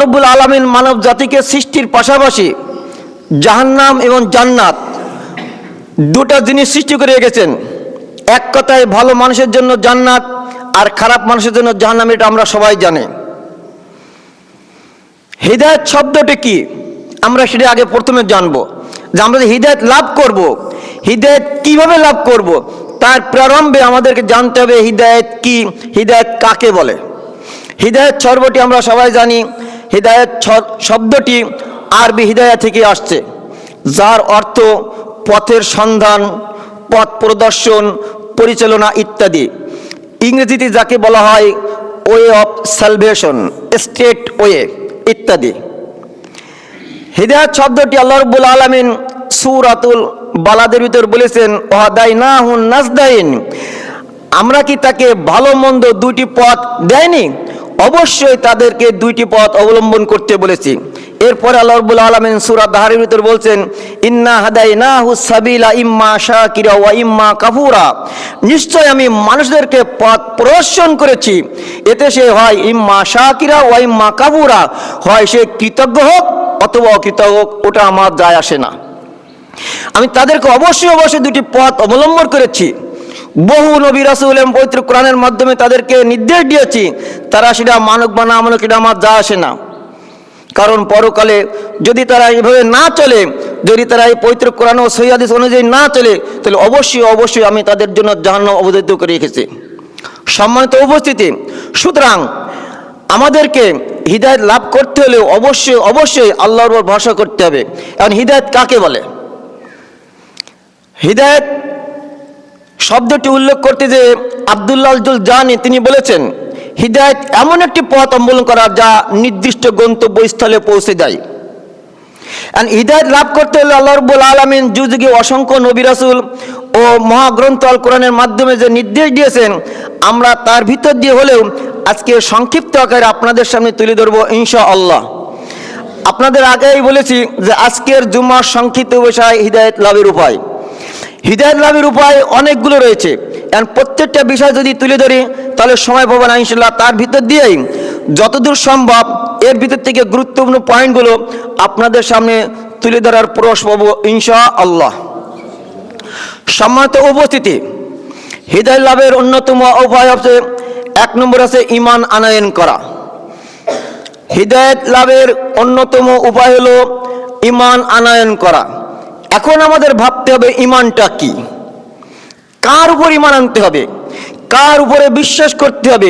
রাব্বুল আলামিন মানব জাতিকে সৃষ্টির পাশাপাশি জাহান্নাম এবং জান্নাত দুটো জিনিস সৃষ্টি করে রেখেছেন। এক কথায় ভালো মানুষের জন্য জান্নাত আর খারাপ মানুষের জন্য জাহান্নাম, এটা আমরা সবাই জানি। হিদায়াত শব্দটি কি আমরা সেটা আগে প্রথমে জানবো, যে আমরা যে হিদায়াত লাভ করব, হিদায়াত কিভাবে লাভ করব, তার প্রারম্ভে আমাদেরকে জানতে হবে হিদায়াত কি, হিদায়াত কাকে বলে। হিদায়াত শব্দটি আমরা সবাই জানি, হিদায়াত শব্দটি আরবি হিদায়া থেকে আসছে, যার অর্থ পথের সন্ধান, পথ প্রদর্শন, পরিচালনা ইত্যাদি। ইংরেজিতে যাকে বলা হয় way of salvation, straight way ইত্যাদি। হিদায়াত শব্দটি আল্লাহ রাব্বুল আলামিন সূরাতুল বালাদের ভিতর বলেছেন, ওয়াদাইনাহুন নাজদাইন, আমরা কি তাকে ভালো মন্দ দুইটি পথ দেয়নি? অবশ্যই তাদেরকে দুইটি পথ অবলম্বন করতে বলেছি। এরপরে আল্লাহ রাব্বুল আলামিন সূরা দাহরের ভিতর বলছেন, ইন্না হাদাইনাহু সাবিলা ইম্মা শাকিরা ওয়া ইম্মা কাফুরা, নিশ্চয় আমি মানুষদেরকে পথ প্রদর্শন করেছি, এতে সে হয় ইম্মা শাকিরা ওয়া ইম্মা কাফুরা, হয় সে কৃতজ্ঞ হোক অথবা অকৃতজ্ঞ হোক, ওটা আমার যায় আসে না। আমি তাদেরকে অবশ্যই অবশ্যই দুটি পথ অবলম্বন করেছি। বহু নবী রাসূল এবং পবিত্র কোরআনের মাধ্যমে তাদেরকে নির্দেশ দিয়েছি, তারা সেটা মানুক বা না মানুক এটা আমার যায় আসে না। কারণ পরকালে যদি তারা এইভাবে না চলে, যদি তারা এই পবিত্র কোরআন ও সহিহ হাদিস অনুযায়ী না চলে, তাহলে অবশ্যই অবশ্যই আমি তাদের জন্য জাহান্নাম অবধারিত করে রেখেছি। সম্মানিত উপস্থিতি, সুতরাং আমাদেরকে হিদায়াত লাভ করতে হলে অবশ্যই অবশ্যই আল্লাহর উপর ভরসা করতে হবে। এখন হিদায়াত কাকে বলে? হিদায়াত শব্দটি উল্লেখ করতে যে আব্দুল্লাহ আল জানি তিনি বলেছেন, হিদায়াত এমন একটি পথ অবলম্বন করা যা নির্দিষ্ট গন্তব্যস্থলে পৌঁছে দেয়। হিদায়াত লাভ করতে হলে আল্লাহ রাব্বুল আলামিন যুগ যুগে অসংখ্য নবী রাসূল ও মহাগ্রন্থ আল কোরআনের মাধ্যমে যে নির্দেশ দিয়েছেন, আমরা তার ভিতর দিয়ে হলেও আজকে সংক্ষিপ্ত আকারে আপনাদের সামনে তুলে ধরবো ইনশাআল্লাহ। আপনাদের আগেই বলেছি যে আজকের জুমার সংক্ষিপ্ত বিষয় হিদায়াত লাভের উপায়। হিদায়াত লাভের উপায় অনেকগুলো রয়েছে, এবং প্রত্যেকটা বিষয় যদি তুলে ধরি তাহলে সময় পাবো না ইনশাআল্লাহ। তার ভিতর দিয়েই যতদূর সম্ভব এর ভিতর থেকে গুরুত্বপূর্ণ পয়েন্টগুলো আপনাদের সামনে তুলে ধরার প্রয়াস পাবো ইনশাআল্লাহ। সম্মানিত উপস্থিতি, হিদায়াত লাভের অন্যতম উপায় হচ্ছে, এক নম্বর আছে ঈমান আনয়ন করা। হিদায়াত লাভের অন্যতম উপায় হলো ঈমান আনয়ন করা। এখন আমাদের ভাবতে হবে ঈমানটা কি, কার উপর ঈমান আনতে হবে, কার উপরে বিশ্বাস করতে হবে,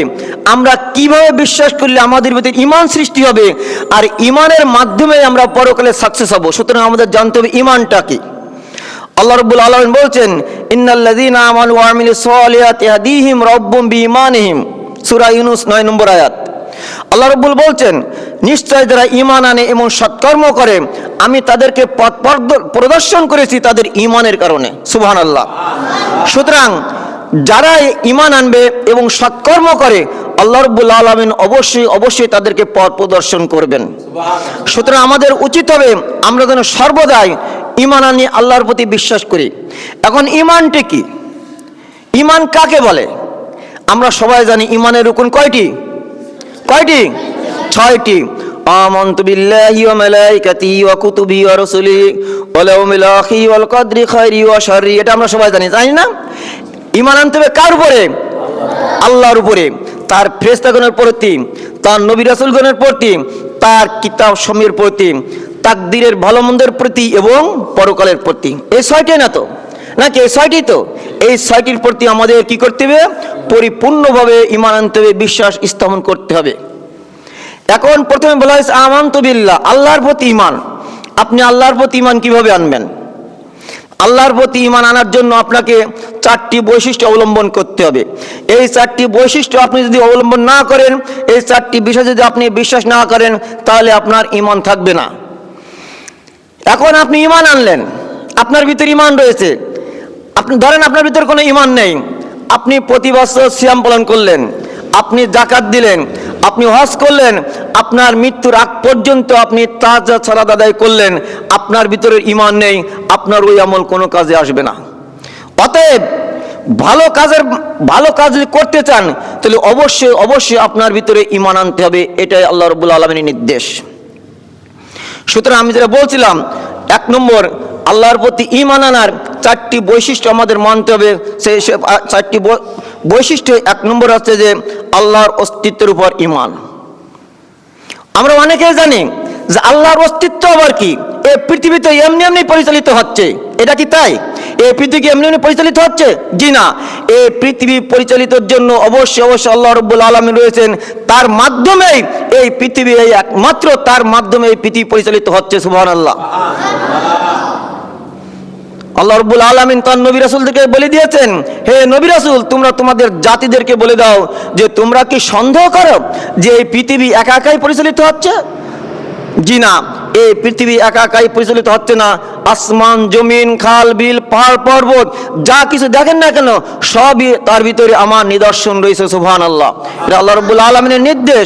আমরা কিভাবে বিশ্বাস করলে আমাদের ভিতরে ঈমান সৃষ্টি হবে, আর ঈমানের মাধ্যমে আমরা পরকালে সাকসেস হব। সুতরাং আমাদের জানতে হবে ঈমানটা কি। আল্লাহ রাব্বুল আলামিন বলছেন, ইন্নাল্লাযীনা আমানু ওয়া আমিলুস সালিহাতি ইয়াহদিহিম রাব্বুহুম বিঈমানিহিম, সূরা ইউনূস 9 নম্বর আয়াত। আল্লাহ রাব্বুল বলছেন, নিশ্চয় যারা ঈমান আনে এবং সৎকর্ম করে আমি তাদেরকে পথ প্রদর্শন করেছি তাদের ঈমানের কারণে। সুবহানাল্লাহ। সুতরাং যারা ঈমান আনবে এবং সৎকর্ম করে আল্লাহ রাব্বুল আলামিন অবশ্যই অবশ্যই তাদেরকে পথ প্রদর্শন করবেন। সুতরাং আমাদের উচিত হবে আমরা যেন সর্বদাই ঈমান আনি, আল্লাহর প্রতি বিশ্বাস করি। এখন ঈমানটি কি, ঈমান কাকে বলে? আমরা সবাই জানি ঈমানের রুকন কয়টি? কয়টি? 6টি। আমানতু বিল্লাহি ওয়া মালাইকাতিহি ওয়া কুতুবিহি ওয়া রাসূলিহি ওয়াল ইয়াউমিল আখির ওয়াল কদরি খাইরি ওয়া শাররি, এটা আমরা সবাই জানি, জানি না? ঈমান আনতে হবে কার উপরে? আল্লাহর উপরে, তার ফেরেশতাগণের প্রতি, তার নবী রাসূলগণের প্রতি, তার কিতাব সমূহের প্রতি, তাকদীরের ভালো মন্দের প্রতি এবং পরকালের প্রতি। এই 6টি না তো, নাকি এই 6টি? তো এই 6টির প্রতি আমাদের কি করতে হবে? পরিপূর্ণভাবে ঈমান আনতে হবে, বিশ্বাস স্থাপন করতে হবে। এখন প্রথমে বলা হয়েছে আমানতু বিল্লাহ, আল্লাহর প্রতি ঈমান। আপনি আল্লাহর প্রতি ঈমান কিভাবে আনবেন? আল্লাহর প্রতি ঈমান আনার জন্য আপনাকে 4টি বৈশিষ্ট্য অবলম্বন করতে হবে। এই 4টি বৈশিষ্ট্য আপনি যদি অবলম্বন না করেন, এই 4টি বিষয় যদি আপনি বিশ্বাস না করেন, তাহলে আপনার ঈমান থাকবে না। এখন আপনি ঈমান আনলেন, আপনার ভিতরে ঈমান রয়েছে, আপনি ধরেন আপনার ভিতরে কোনো ঈমান নেই, আপনি প্রতি বছর সিয়াম পালন করলেন, আপনি যাকাত দিলেন, আপনি হজ করলেন, আপনার মৃত্যুর আগ পর্যন্ত আপনি তাহাজ্জুদ সালাত আদায় করলেন, আপনার ভিতরে ঈমান নেই, আপনার ওই আমল কোনো কাজে আসবে না। অতএব ভালো কাজ যদি করতে চান তাহলে অবশ্যই আপনার ভিতরে ঈমান আনতে হবে। এটাই আল্লাহ রাব্বুল আলামিনের নির্দেশ। সুতরাং আমি যেটা বলছিলাম, 1 নম্বর আল্লাহর প্রতি ঈমান আনার 4টি বৈশিষ্ট্য আমাদের মানতে হবে। সেই 4টি বৈশিষ্ট্য 1 নম্বর হচ্ছে যে আল্লাহর অস্তিত্বের উপর ঈমান। আমরা অনেকেই জানি যে আল্লাহর অস্তিত্ব আবার কি, এই পৃথিবীতে এমনি পরিচালিত হচ্ছে, এটা কি তাই? এই পৃথিবী এমনি পরিচালিত হচ্ছে? জি না, এই পৃথিবী পরিচালিতের জন্য অবশ্যই আল্লাহ রাব্বুল আলামিন রয়েছেন, তার মাধ্যমেই এই পৃথিবী, একমাত্র তার মাধ্যমে এই পৃথিবী পরিচালিত হচ্ছে। সুবহানাল্লাহ। আল্লাহ রাব্বুল আলামিন তার নবী রাসূলদেরকে বলে দিয়েছেন, হে নবী রাসূল, তোমরা তোমাদের জাতিদেরকে বলে দাও যে তোমরা কি সন্দেহ করো যে এই পৃথিবী একাই পরিচালিত হচ্ছে? জি না, এই পৃথিবী একাই পরিচালিত হচ্ছে না। আসমান, জমিন, খাল, বিল, পাহাড়, পর্বত যা কিছু দেখেন না কেন, সবই তার ভিতরে আমার নিদর্শন রয়েছে। সুবহানাল্লাহ। এটা আল্লাহ রাব্বুল আলামিনের নির্দেশ।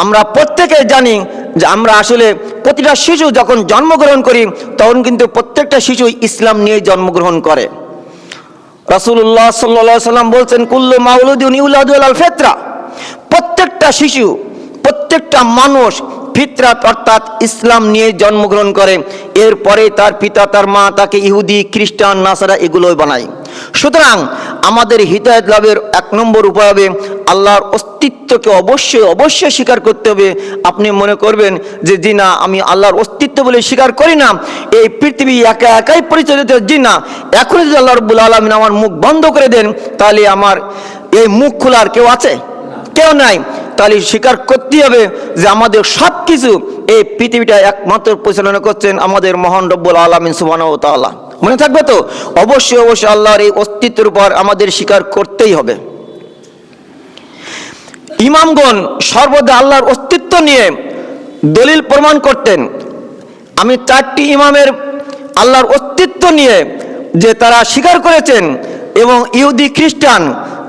আমরা প্রত্যেকে জানি যে আমরা আসলে প্রতিটা শিশু যখন জন্মগ্রহণ করি তখন কিন্তু প্রত্যেকটা শিশু ইসলাম নিয়ে জন্মগ্রহণ করে। রাসূলুল্লাহ সাল্লাল্লাহু আলাইহি সাল্লাম বলছেন, কুল্লু মাউলুদিন ইউলাদু আলাল ফিতরা। প্রত্যেকটা শিশু, প্রত্যেকটা মানুষ ফিতরাত অর্থাৎ ইসলাম নিয়ে জন্মগ্রহণ করে। এরপরে তার পিতা, তার মা তাকে ইহুদি, খ্রিস্টান, নাসারা এগুলোই বানায়। সুতরাং আমাদের হিদায়াত লাভের 1 নম্বর উপায় হবে আল্লাহর অস্তিত্বকে অবশ্যই স্বীকার করতে হবে। আপনি মনে করবেন যে জি না, আমি আল্লাহর অস্তিত্ব বলে স্বীকার করি না, এই পৃথিবী একাই পরিচালিত, জি না, এখন যদি আল্লাহ রাব্বুল আলামিন আমার মুখ বন্ধ করে দেন তাহলে আমার এই মুখ খোলার কেউ আছে? কেউ নাই। তাহলে স্বীকার করতে হবে যে আমাদের সব কিছু এই পৃথিবীটা একমাত্র পরিচালনা করছেন আমাদের মহান রব্বুল আলামিন সুবহানাহু ওয়া তাআলা। মনে থাকবে তো? অবশ্যই আল্লাহর এই অস্তিত্বের উপর আমাদের স্বীকার করতেই হবে। ইমামগণ সর্বদা আল্লাহর অস্তিত্ব নিয়ে দলিল প্রমাণ করতেন। আমি 4টি ইমামের আল্লাহর অস্তিত্ব নিয়ে যে তারা স্বীকার করেছেন, এবং ইহুদি, খ্রিস্টান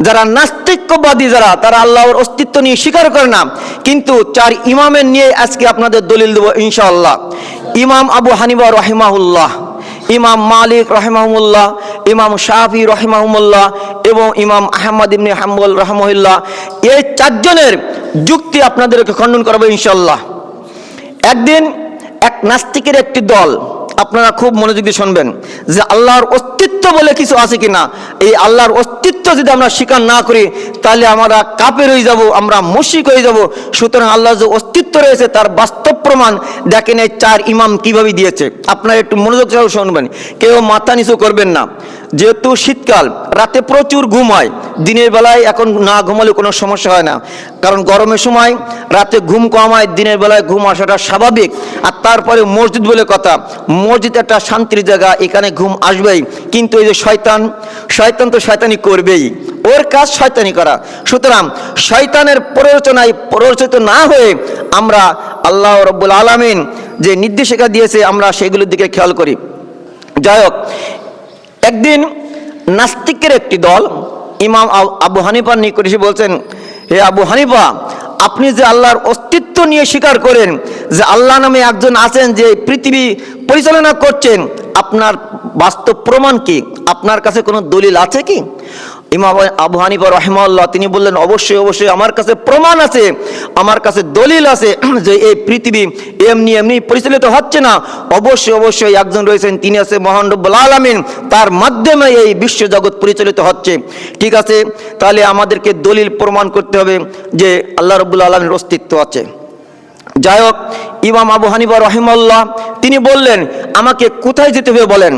যারা নাস্তিকবাদী, তারা আল্লাহর অস্তিত্ব নিয়ে স্বীকার করে না, কিন্তু 4 ইমামের নিয়ে আজকে আপনাদের দলিল দেব ইনশাআল্লাহ। ইমাম আবু হানিফা রাহিমাহুল্লাহ, ইমাম মালিক রাহিমাহুল্লাহ, ইমাম শাফি রাহিমাহুল্লাহ এবং ইমাম আহমদ ইবনে হাম্বল রাহিমাহুল্লাহ, এই 4 জনের যুক্তি আপনাদেরকে খণ্ডন করবো ইনশাআল্লাহ। একদিন এক নাস্তিকের একটি দল, আপনারা খুব মনোযোগ দিয়ে শুনবেন যে আল্লাহর অস্তিত্ব বলে কিছু আছে কিনা। এই আল্লাহর অস্তিত্ব যদি আমরা স্বীকার না করি তাহলে আমরা কাফের হয়ে যাব, আমরা মুশরিক হয়ে যাব। সুতরাং আল্লাহর যে অস্তিত্ব রয়েছে তার বাস্তব প্রমাণ দেখেন এই 4 ইমাম কিভাবে দিয়েছে। আপনারা একটু মনোযোগ সহ শুনবেন, কেউ মাথা নিচু করবেন না। যেহেতু শীতকাল, রাতে প্রচুর ঘুম হয়, দিনের বেলায় এখন না ঘুমালে কোনো সমস্যা হয় না, কারণ গরমের সময় রাতে ঘুম কম হয়, দিনের বেলায় ঘুম আসাটা স্বাভাবিক। আর তারপরে মসজিদ বলে কথা, মসজিদ একটা শান্তির জায়গা, এখানে ঘুম আসবেই। কিন্তু এই যে শয়তান তো শয়তানি করবেই, ওর কাজ শয়তানি করা। সুতরাং শয়তানের প্ররোচিত না হয়ে আমরা আল্লাহ রাব্বুল আলামিন যে নির্দেশিকা দিয়েছে আমরা সেগুলোর দিকে খেয়াল করি। যাই হোক, একদিন নাস্তিকের একটি দল ইমাম আবু হানিফার নিকট এসে বলছেন, হে আবু হানিফা, আপনি যে আল্লাহর অস্তিত্ব নিয়ে স্বীকার করেন যে আল্লাহ নামে একজন আছেন যে পৃথিবী পরিচালনা করছেন, আপনার বাস্তব প্রমাণ কি? আপনার কাছে কোনো দলিল আছে কি? ইমাম আবু হানিফা রাহিমাহুল্লাহ তিনি বললেন, অবশ্যই আমার কাছে প্রমাণ আছে, আমার কাছে দলিল আছে যে এই পৃথিবী এমনি পরিচালিত হচ্ছে না। অবশ্যই একজন রয়েছেন, তিনি আছে মহান রব্বুল আলামিন, তার মাধ্যমে এই বিশ্ব জগৎ পরিচালিত হচ্ছে। ঠিক আছে, তাহলে আমাদেরকে দলিল প্রমাণ করতে হবে যে আল্লাহ রব্বুল আলামিনের অস্তিত্ব আছে। যাই হোক, ইমাম আবু হানিফা রাহিমাহুল্লাহ তিনি বললেন, আমাকে কোথায় যেতে হবে বলেন।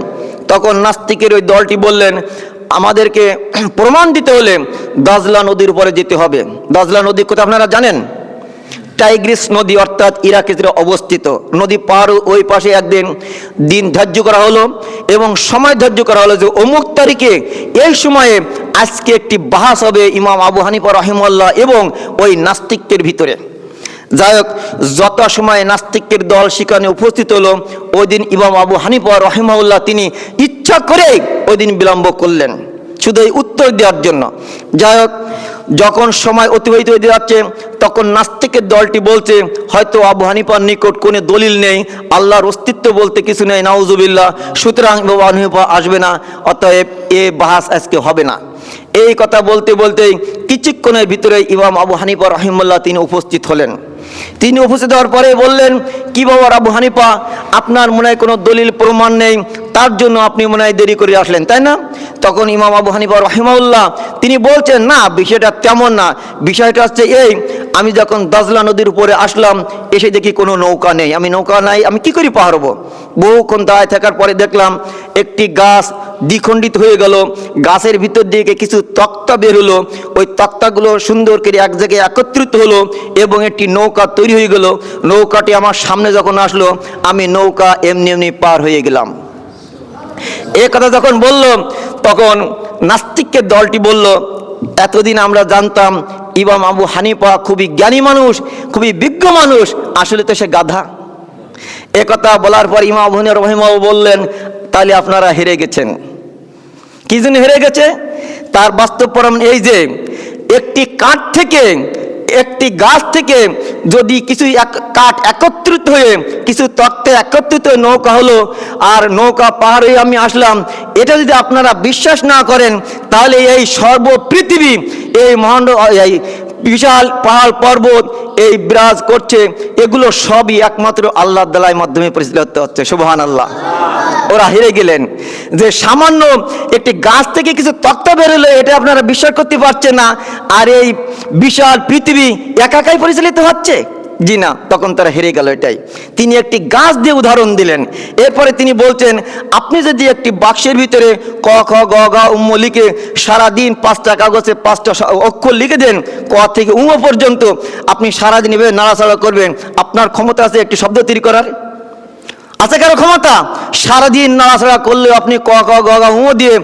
তখন নাস্তিকের ওই দলটি বললেন, আমাদেরকে প্রমাণ দিতে হলে দাজলা নদীর উপরে যেতে হবে। দাজলা নদী কোথায় আপনারা জানেন? টাইগ্রিস নদী, অর্থাৎ ইরাকে অবস্থিত। নদী পার ওই পাশে একদিন দিন ধার্য করা হলো এবং সময় ধার্য করা হলো যে অমুক তারিখে এই সময়ে আজকে একটি বাহাস হবে ইমাম আবু হানিফা রাহিমাহুল্লাহ এবং ওই নাস্তিকের ভিতরে। যাই হোক, যত সময় নাস্তিকের দল সেখানে উপস্থিত হলো, ওই দিন ইমাম আবু হানিফা রাহিমাহুল্লাহ তিনি ইচ্ছা করে ওই দিন বিলম্ব করলেন শুধু এই উত্তর দেওয়ার জন্য। যাই হোক, যখন সময় অতিবাহিত হয়ে যাচ্ছে তখন নাস্তিকের দলটি বলছে, হয়তো আবু হানিফার নিকট কোনো দলিল নেই, আল্লাহর অস্তিত্ব বলতে কিছু নেই, নাউজুবিল্লাহ, সুতরাং আবু হানিফা আসবে না, অতএব এ বাহাস আজকে হবে না। এই কথা বলতে বলতেই কিছুক্ষণের ভিতরে ইমাম আবু হানিফা রাহিমাহুল্লাহ তিনি উপস্থিত হলেন। তিনি উপস্থিত হওয়ার পরে বললেন, কি বাবা আবু হানিফা, আপনার মনে হয় কোনো দলিল প্রমাণ নেই, তার জন্য আপনি মনে হয় দেরি করে আসলেন, তাই না? তখন ইমাম আবু হানিফা রাহিমাহুল্লাহ তিনি বলছেন, না, বিষয়টা তেমন না, বিষয়টা হচ্ছে এই, আমি যখন দাজলা নদীর উপরে আসলাম, এসে দেখি কোনো নৌকা নেই, আমি নৌকা নাই, আমি কি করে পার হবো? বহুক্ষণ দাঁড়ায় থাকার পরে দেখলাম একটি গাছ দ্বিখণ্ডিত হয়ে গেল, গাছের ভিতর দিকে কিছু তক্তা বের হলো, ওই তক্তাগুলো সুন্দর করে এক জায়গায় একত্রিত হলো এবং একটি নৌকা তৈরি হয়ে গেল। নৌকাটি আমার সামনে যখন আসলো, আমি নৌকা এমনি এমনি পার হয়ে গেলাম। এ কথা যখন বলল, তখন নাস্তিকের দলটি বলল, এতদিন আমরা জানতাম ইমাম আবু হানিফা খুবই জ্ঞানী মানুষ, খুবই বিজ্ঞ মানুষ, আসলে তো সে গাধা। এ কথা বলার পর ইমাম আবু হানিফা রাহিমাহুল্লাহ বললেন, তাহলে আপনারা হেরে গেছেন। কি জন্য হেরে গেছে? তার বাস্তব প্রমাণ এই যে একটি কাঠ থেকে, একটি গাছ থেকে যদি কিছু কাঠ একত্রিত হয়ে, কিছু তক্তে একত্রিত হয়ে নৌকা হলো, আর নৌকা পার হয়ে আমি আসলাম, এটা যদি আপনারা বিশ্বাস না করেন, তাহলে এই সর্বপৃথিবী, এই মহান, এই বিশাল পাহাড় পর্বত এই বিরাজ করছে, এগুলো সবই একমাত্র আল্লাহ তাআলার মাধ্যমে পরিচালিত হচ্ছে। সুবহানাল্লাহ। ওরা হেরে গেলেন যে সামান্য একটি গাছ থেকে কিছু তক্তা বেরোলো, এটা আপনারা বিশ্বাস করতে পারছেন না, আর এই বিশাল পৃথিবী একাই পরিচালিত হচ্ছে। জি না, তখন তারা হেরে গেল। এটাই তিনি একটি গাছ দিয়ে উদাহরণ দিলেন। এরপরে তিনি বলছেন, আপনি যদি একটি বাক্সের ভিতরে ক খ গ ঘ উম্ম লিখে সারাদিন 5টা কাগজে 5টা অক্ষর লিখে দেন, ক থেকে উম পর্যন্ত, আপনি সারাদিন এভাবে নাড়াচাড়া করবেন, আপনার ক্ষমতা আছে একটি শব্দ তৈরি করার? আছে কারো ক্ষমতা? সারাদিন নাড়াচাড়া করলে আপনি ক খ গ ঘ উম দিয়ে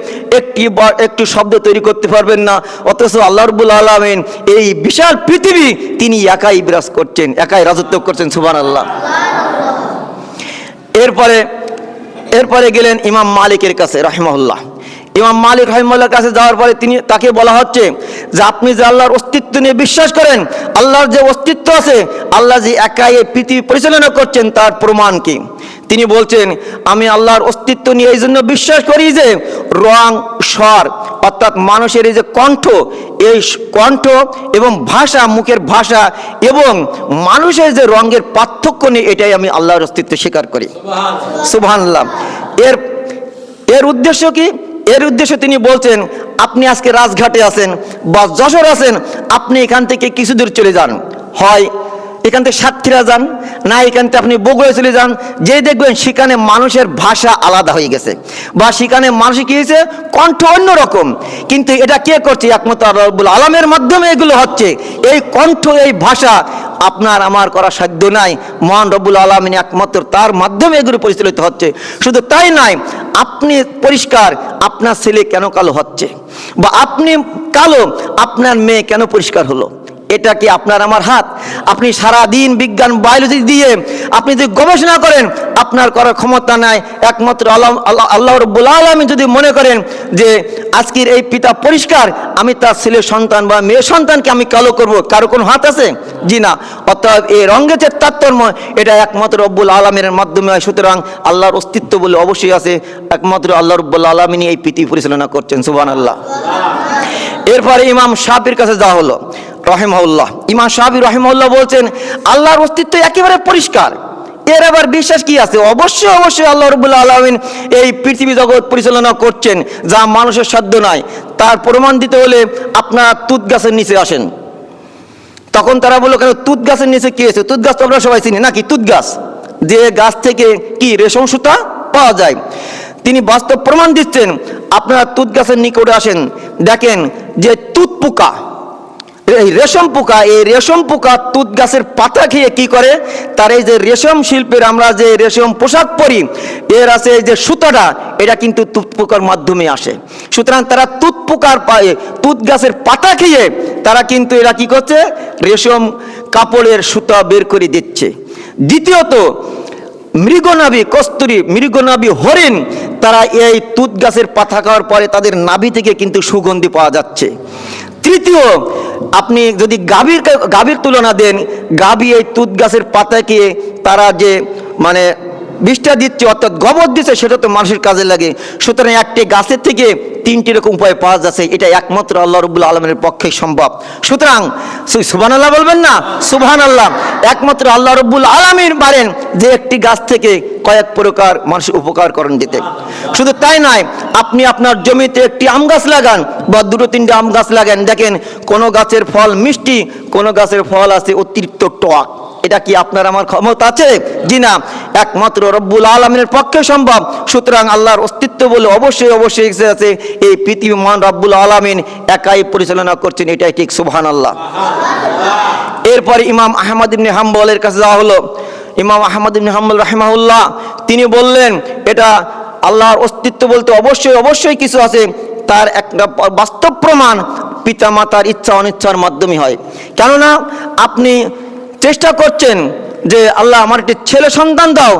একটি শব্দ তৈরি করতে পারবেন না। অথচ আল্লাহ রাব্বুল আলামিন এই বিশাল পৃথিবী তিনি একাই বিরাজ করছেন, একাই রাজত্ব করছেন। সুবহানাল্লাহ। এরপরে গেলেন ইমাম মালিকের কাছে রাহিমাহুল্লাহ। ইমাম মালিক রাহিমাহুল্লাহর কাছে যাওয়ার পরে তাকে বলা হচ্ছে যে আপনি যে আল্লাহর অস্তিত্ব নিয়ে বিশ্বাস করেন, আল্লাহর যে অস্তিত্ব আছে, আল্লাহ যে একাই এই পৃথিবী পরিচালনা করছেন, তার প্রমাণ কি? তিনি বলছেন, আমি আল্লাহর অস্তিত্ব নিয়ে এই জন্য বিশ্বাস করি যে রং, স্বর, অর্থাৎ মানুষের এই যে কণ্ঠ, এই কণ্ঠ এবং ভাষা, মুখের ভাষা এবং মানুষের যে রঙের পার্থক্য নেই, এটাই আমি আল্লাহর অস্তিত্ব স্বীকার করি। সুবহানাল্লাহ। এর উদ্দেশ্য কি? এর উদ্দেশ্য তিনি বলছেন, আপনি আজকে রাজঘাটে আছেন বা যশোর আছেন, আপনি এখান থেকে কিছু দূর চলে যান, হয় এখান থেকে সাতক্ষীরা যান, না এখান থেকে আপনি বগুড়ায় চলে যান, যে দেখবেন সেখানে মানুষের ভাষা আলাদা হয়ে গেছে, বা সেখানে মানুষের কি হয়েছে, কণ্ঠ অন্যরকম। কিন্তু এটা কে করছে? একমাত্র আল্লাহ রাব্বুল আলামিনের মাধ্যমে এগুলো হচ্ছে। এই কণ্ঠ, এই ভাষা আপনার আমার করা সাধ্য নাই, মহান রব্বুল আলামিন একমাত্র তার মাধ্যমে এগুলো পরিচালিত হচ্ছে। শুধু তাই নয়, আপনি পরিষ্কার, আপনার ছেলে কেন কালো হচ্ছে, বা আপনি কালো, আপনার মেয়ে কেন পরিষ্কার হলো, এটা কি আপনার আমার হাত? আপনি সারা দিন বিজ্ঞান, বায়োলজি দিয়ে আপনি যদি গবেষণা করেন, আপনার করার ক্ষমতা নাই। একমাত্র আল্লাহ রাব্বুল আলামিন যদি মনে করেন যে আজকের এই পিতা পরিষ্কার, আমি তার ছেলে সন্তান বা মেয়ে সন্তানকে আমি কালো করব, কারো কোনো হাত আছে? জি না। অর্থাৎ এই রঙের যে তারতম্য, এটা একমাত্র রব্বুল আলামিনের মাধ্যমে হয়। সুতরাং আল্লাহর অস্তিত্ব বলে অবশ্যই আছে, একমাত্র আল্লাহ রাব্বুল আলামিনই এই পৃথিবী পরিচালনা করছেন। সুবহানাল্লাহ। এরপরে ইমাম শাফির কাছে যাওয়া হলো রাহিমাহুল্লাহ। ইমাম শাফি রাহিমাহুল্লাহ বলছেন, আল্লাহর অস্তিত্ব একেবারে পরিষ্কার, এর আবার বিশ্বাস কি আছে? অবশ্যই অবশ্যই আল্লাহ রাব্বুল আলামিন এই পৃথিবী জগৎ পরিচালনা করছেন, যা মানুষের সাধ্য নয়। তার প্রমাণ দিতে হলে আপনার তুত গাছের নিচে আসেন। তখন তারা বললো, কেন তুত গাছের নিচে কি আছে? তুত গাছ তো আমরা সবাই চিনি নাকি? তুত গাছ, যে গাছ থেকে কি রেশম সুতা পাওয়া যায়। তিনি বাস্তব প্রমাণ দিচ্ছেন। আপনারা তুত গাছের নিকটে আসেন, দেখেন যে তুত পোকা, এই রেশম পোকা, এই রেশম পোকা তুত গাছের পাতা খেয়ে কি করে, তার এই যে রেশম শিল্পের আমরা যে রেশম পোশাক পরি, এর আছে এই যে সুতাটা, এটা কিন্তু তুত পোকার মাধ্যমে আসে। সুতরাং তারা তুত পোকার পায়ে, তুত গাছের পাতা খেয়ে তারা কিন্তু এরা কি করছে, রেশম কাপড়ের সুতা বের করে দিচ্ছে। দ্বিতীয়ত, মৃগনাভি কস্তুরী, মৃগনাভি হরিণ, তারা এই তুত গাছের পাতা খাওয়ার পরে তাদের নাভি থেকে কিন্তু সুগন্ধি পাওয়া যাচ্ছে। তৃতীয়, আপনি যদি গাভীর তুলনা দেন, গাভী এই তুত গাছের পাতাকে তারা যে মানে বিষটা দিচ্ছে অর্থাৎ গোবর দিচ্ছে, সেটা তো মানুষের কাজে লাগে। সুতরাং একটি গাছের থেকে তিনটি রকম উপায় পাওয়া যাচ্ছে, এটা একমাত্র আল্লাহ রাব্বুল আলামিনের পক্ষে সম্ভব। সুতরাং সুবহানাল্লাহ বলবেন না? সুবহানাল্লাহ। একমাত্র আল্লাহ রাব্বুল আলামিন পারেন যে একটি গাছ থেকে কয়েক প্রকার মানুষের উপকার করেন দিতে। শুধু তাই নয়, আপনি আপনার জমিতে একটি আম গাছ লাগান বা দুটো তিনটে আম গাছ লাগান, দেখেন কোনো গাছের ফল মিষ্টি, কোনো গাছের ফল আছে অতিরিক্ত টক। এটা কি আপনার আমার ক্ষমতা আছে? জি না, একমাত্র রব্বুল আলামিনের পক্ষে সম্ভব। সুতরাং আল্লাহর অস্তিত্ব বলে অবশ্যই অবশ্যই আছে, এই পৃথিবী মহান রব্বুল আলামিন একাই পরিচালনা করছেন, এটাই ঠিক। সুবহানাল্লাহ। এরপরে ইমাম আহমদ ইবনে হাম্বলের কাছে যাওয়া হলো। ইমাম আহমদ ইবনে হাম্বল রাহিমাহুল্লাহ তিনি বললেন, এটা আল্লাহর অস্তিত্ব বলতে অবশ্যই অবশ্যই কিছু আছে, তার একটা বাস্তব প্রমাণ পিতা মাতার ইচ্ছা অনিচ্ছার মাধ্যমে হয়। কেননা আপনি চেষ্টা করছেন যে আল্লাহ আমার একটি ছেলে সন্তান দাও,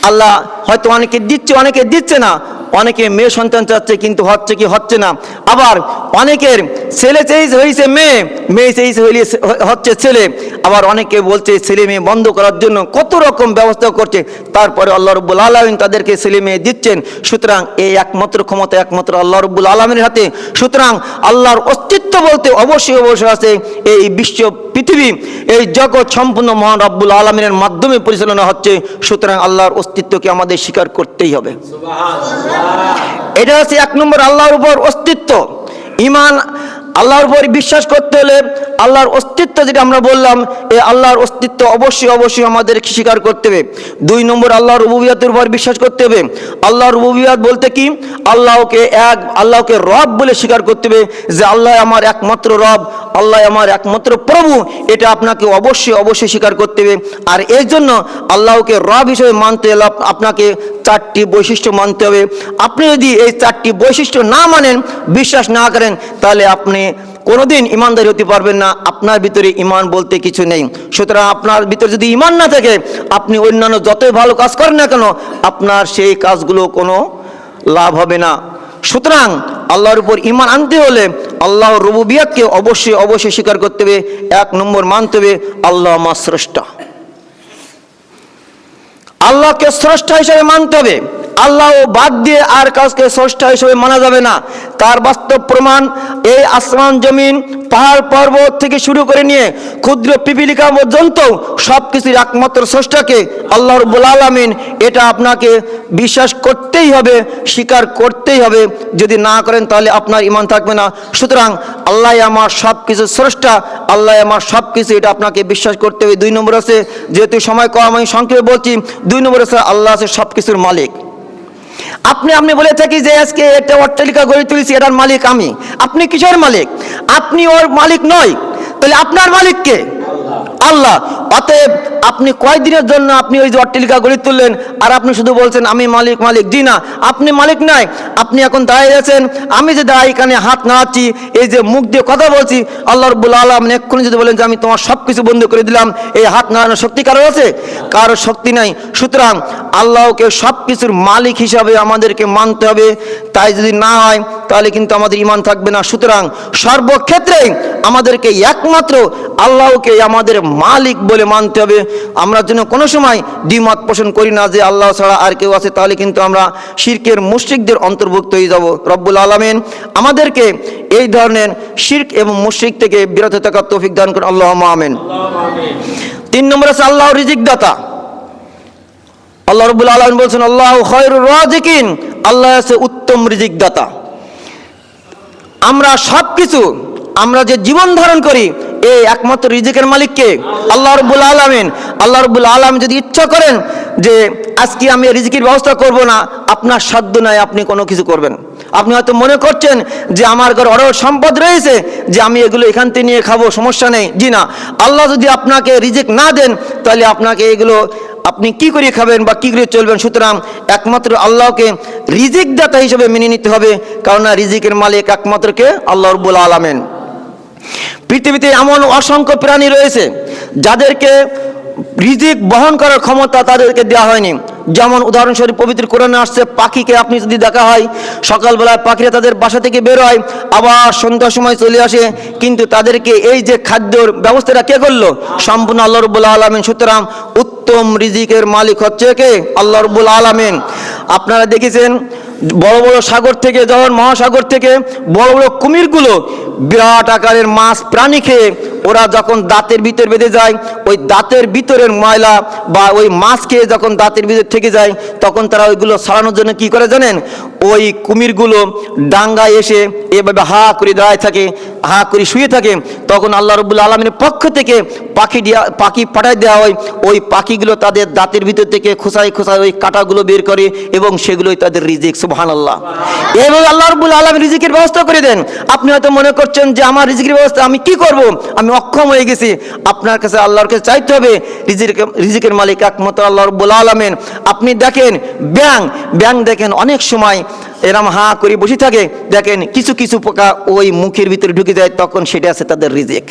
আল্লাহ হয়তো অনেকে দিচ্ছে অনেকে দিচ্ছে না, অনেকে মেয়ে সন্তান চাচ্ছে কিন্তু হচ্ছে কি হচ্ছে না। আবার অনেকের ছেলে চেয়েছে হয়েছে মেয়ে, মেয়ে চেয়েছে হচ্ছে ছেলে। আবার অনেকে বলছে ছেলে মেয়ে বন্ধ করার জন্য কত রকম ব্যবস্থা করছে, তারপরে আল্লাহ রাব্বুল আলামিন তাদেরকে ছেলে মেয়ে দিচ্ছেন। সুতরাং এই একমাত্র ক্ষমতা একমাত্র আল্লাহ রাব্বুল আলামিনের হাতে। সুতরাং আল্লাহর অস্তিত্ব বলতে অবশ্যই অবশ্যই আছে, এই বিশ্ব পৃথিবী এই জগৎ সম্পূর্ণ মহান রব্বুল আলামিনের মাধ্যমে পরিচালনা হচ্ছে। সুতরাং আল্লাহর অস্তিত্বকে আমাদের স্বীকার করতেই হবে। এটা হচ্ছে এক নম্বর আল্লাহর উপর অস্তিত্ব। ঈমান, আল্লাহর উপর বিশ্বাস করতে হলে আল্লাহর অস্তিত্ব যেটা আমরা বললাম, এই আল্লাহর অস্তিত্ব অবশ্যই অবশ্যই আমাদের স্বীকার করতে হবে। দুই নম্বর আল্লাহর রুবুবিয়তের উপর বিশ্বাস করতে হবে। আল্লাহর রুবুবিয়ত বলতে কি? আল্লাহকে রব বলে স্বীকার করতে হবে, যে আল্লাহ আমার একমাত্র রব, আল্লাহ আমার একমাত্র প্রভু। এটা আপনাকে অবশ্যই অবশ্যই স্বীকার করতে হবে। আর এই জন্য আল্লাহকে রব হিসেবে মানতে হলে আপনাকে চারটি বৈশিষ্ট্য মানতে হবে। আপনি যদি এই চারটি বৈশিষ্ট্য না মানেন, বিশ্বাস না করেন, তাহলে আপনি কোনোদিন ইমানদারি হতে পারবেন না। আপনার ভিতরে ইমান বলতে কিছু নেই। সুতরাং আপনার ভিতরে যদি ইমান না থাকে, আপনি অন্যান্য যতই ভালো কাজ করেন না কেন, আপনার সেই কাজগুলো কোনো লাভ হবে না। সুতরাং আল্লাহর উপর ইমান আনতে হলে আল্লাহর রুবুবিয়তকে অবশ্যই অবশ্যই স্বীকার করতে হবে। এক নম্বর মানতে হবে আল্লাহ আমার স্রষ্টা, আল্লাহকে স্রষ্টা হিসেবে মানতে হবে। আল্লাহ বাদ দিয়ে আর কাউকে স্রষ্টা হিসেবে মানা যাবে না। তার বাস্তব প্রমাণ এই আসমান জমিন পাহাড় পর্বত থেকে শুরু করে নিয়ে ক্ষুদ্র পিপিলিকা পর্যন্ত সবকিছুর একমাত্র স্রষ্টাকে আল্লাহ রাব্বুল আলামিন, এটা আপনাকে বিশ্বাস করতেই হবে, স্বীকার করতেই হবে। যদি না করেন তাহলে আপনার ঈমান থাকবে না। সুতরাং আল্লাহ আমার সব কিছু স্রষ্টা, আল্লাহ আমার সব কিছু, এটা আপনাকে বিশ্বাস করতে হবে। দুই নম্বর আছে, যেহেতু সময় কম আমি সংক্ষেপে বলছি, দুই নম্বর আছে আল্লাহ আছে সব কিছুর মালিক। আপনি বলে থাকি যে আজকে একটা অট্টালিকা গড়ে তুলেছি, এটার মালিক আমি। আপনি কিসের মালিক? আপনি ওর মালিক নয়, তাহলে আপনার মালিক কে? আল্লাহ। অতএব আপনি কয়দিনের জন্য আপনি ওই যে অট্টালিকা গড়ে তুললেন, আর আপনি শুধু বলছেন আমি মালিক মালিক? জি না, আপনি মালিক নাই। আপনি এখন দাঁড়িয়ে আছেন, আমি যে দাঁড়িয়ে এখানে হাত নাড়াচ্ছি, এই যে মুখ দিয়ে কথা বলছি, আল্লাহ রাব্বুল আলামিন এক্ষুনি যদি বলেন যে আমি তোমার সব কিছু বন্ধ করে দিলাম, এই হাত নাড়ানোর শক্তি কারোর আছে? কারোর শক্তি নাই। সুতরাং আল্লাহকে সব কিছুর মালিক হিসাবে আমাদেরকে মানতে হবে। তাই যদি না হয় তাহলে কিন্তু আমাদের ঈমান থাকবে না। সুতরাং সর্বক্ষেত্রে আমাদেরকে একমাত্র আল্লাহকে আমাদের মালিক বলে মানতে হবে। আমরা যেন কোনো সময় দ্বিমত পোষণ করি না যে আল্লাহ ছাড়া আর কেউ আছে, তাহলে কিন্তু আমরা শিরকের মুশরিকদের অন্তর্ভুক্ত হয়ে যাব। রব্বুল আলামিন আমাদেরকে এই ধরনের শিরক এবং মুশরিক থেকে বিরত থাকার তৌফিক দান করুন। আল্লাহুম্মা আমিন। তিন নম্বর আছে আল্লাহ রিজিক দাতা। আল্লাহ রাব্বুল আলামিন বলছেন আল্লাহু খায়রুর রাজিকিন, আল্লাহ আছে উত্তম রিজিক দাতা। আমরা সব কিছু, আমরা যে জীবন ধারণ করি, এই একমাত্র রিজিকের মালিক কে? আল্লাহ রাব্বুল আলামিন। আল্লাহ রাব্বুল আলামিন যদি ইচ্ছা করেন যে আজকে আমি রিজিকের ব্যবস্থা করব না, আপনার সাধ্য নাই আপনি কোনো কিছু করবেন। আপনি হয়তো মনে করছেন যে আমার ঘরে অঢেল সম্পদ রয়েছে, যে আমি এগুলো এখান থেকে নিয়ে খাবো, সমস্যা নেই। জি না, আল্লাহ যদি আপনাকে রিজিক না দেন, তাহলে আপনাকে এগুলো আপনি কি করে খাবেন বা কি করে চলবেন? সুতরাং একমাত্র আল্লাহকে রিজিক দাতা হিসেবে মেনে নিতে হবে, কারণ রিজিকের মালিক একমাত্র কে? আল্লাহ রাব্বুল আলামিন। পৃথিবীতে এমন অসংখ্য প্রাণী রয়েছে যাদেরকে রিজিক বহন করার ক্ষমতা তাদেরকে দেওয়া হয়নি। যেমন উদাহরণস্বরূপ পবিত্র কোরআনে আসছে, পাখিকে আপনি যদি দেখা হয়, সকালবেলায় পাখিরা তাদের বাসা থেকে বের হয়, আবার সন্ধ্যার সময় চলে আসে, কিন্তু তাদেরকে এই যে খাদ্যর ব্যবস্থাটা কে করলো? সম্পূর্ণ আল্লাহ রাব্বুল আলামিন। সুতরাং উত্তম রিজিকের মালিক হচ্ছে কে? আল্লাহ রাব্বুল আলামিন। আপনারা দেখেছেন বড় বড় সাগর থেকে, যখন মহাসাগর থেকে বড় বড় কুমিরগুলো বিরাট আকারের মাছ প্রাণী খেয়ে ওরা যখন দাঁতের ভিতর বেঁধে যায়, ওই দাঁতের ভিতরের ময়লা বা ওই মাছ খেয়ে যখন দাঁতের ভিতর থেকে যায়, তখন তারা ওইগুলো ছাড়ানোর জন্য কি করে জানেন? ওই কুমিরগুলো ডাঙ্গায় এসে এভাবে হা করে দাঁড়ায় থাকে, হা করে শুয়ে থাকে। তখন আল্লাহ রাব্বুল আলামিনের পক্ষ থেকে পাখি পাঠায় দেওয়া হয়। ওই পাখিগুলো তাদের দাঁতের ভিতর থেকে খোসায় খোসায় ওই কাঁটাগুলো বের করে এবং সেগুলোই তাদের রিজিক। সুবহানাল্লাহ। এইভাবে আল্লাহ রাব্বুল আলামিন রিজিকের ব্যবস্থা করে দেন। আপনি হয়তো মনে করছেন যে আমার রিজিকের ব্যবস্থা আমি কি করব, আমি অক্ষম হয়ে গেছি। আপনার কাছে আল্লাহর কাছে চাইতে হবে। রিজিকের মালিক একমাত্র আল্লাহ রাব্বুল আলামিন। আপনি দেখেন ব্যাং দেখেন অনেক সময় এরম হা করে বসে থাকে, দেখেন কিছু কিছু পোকা ওই মুখের ভিতরে ঢুকে যায়, তখন সেটা আছে তাদের রিজিক।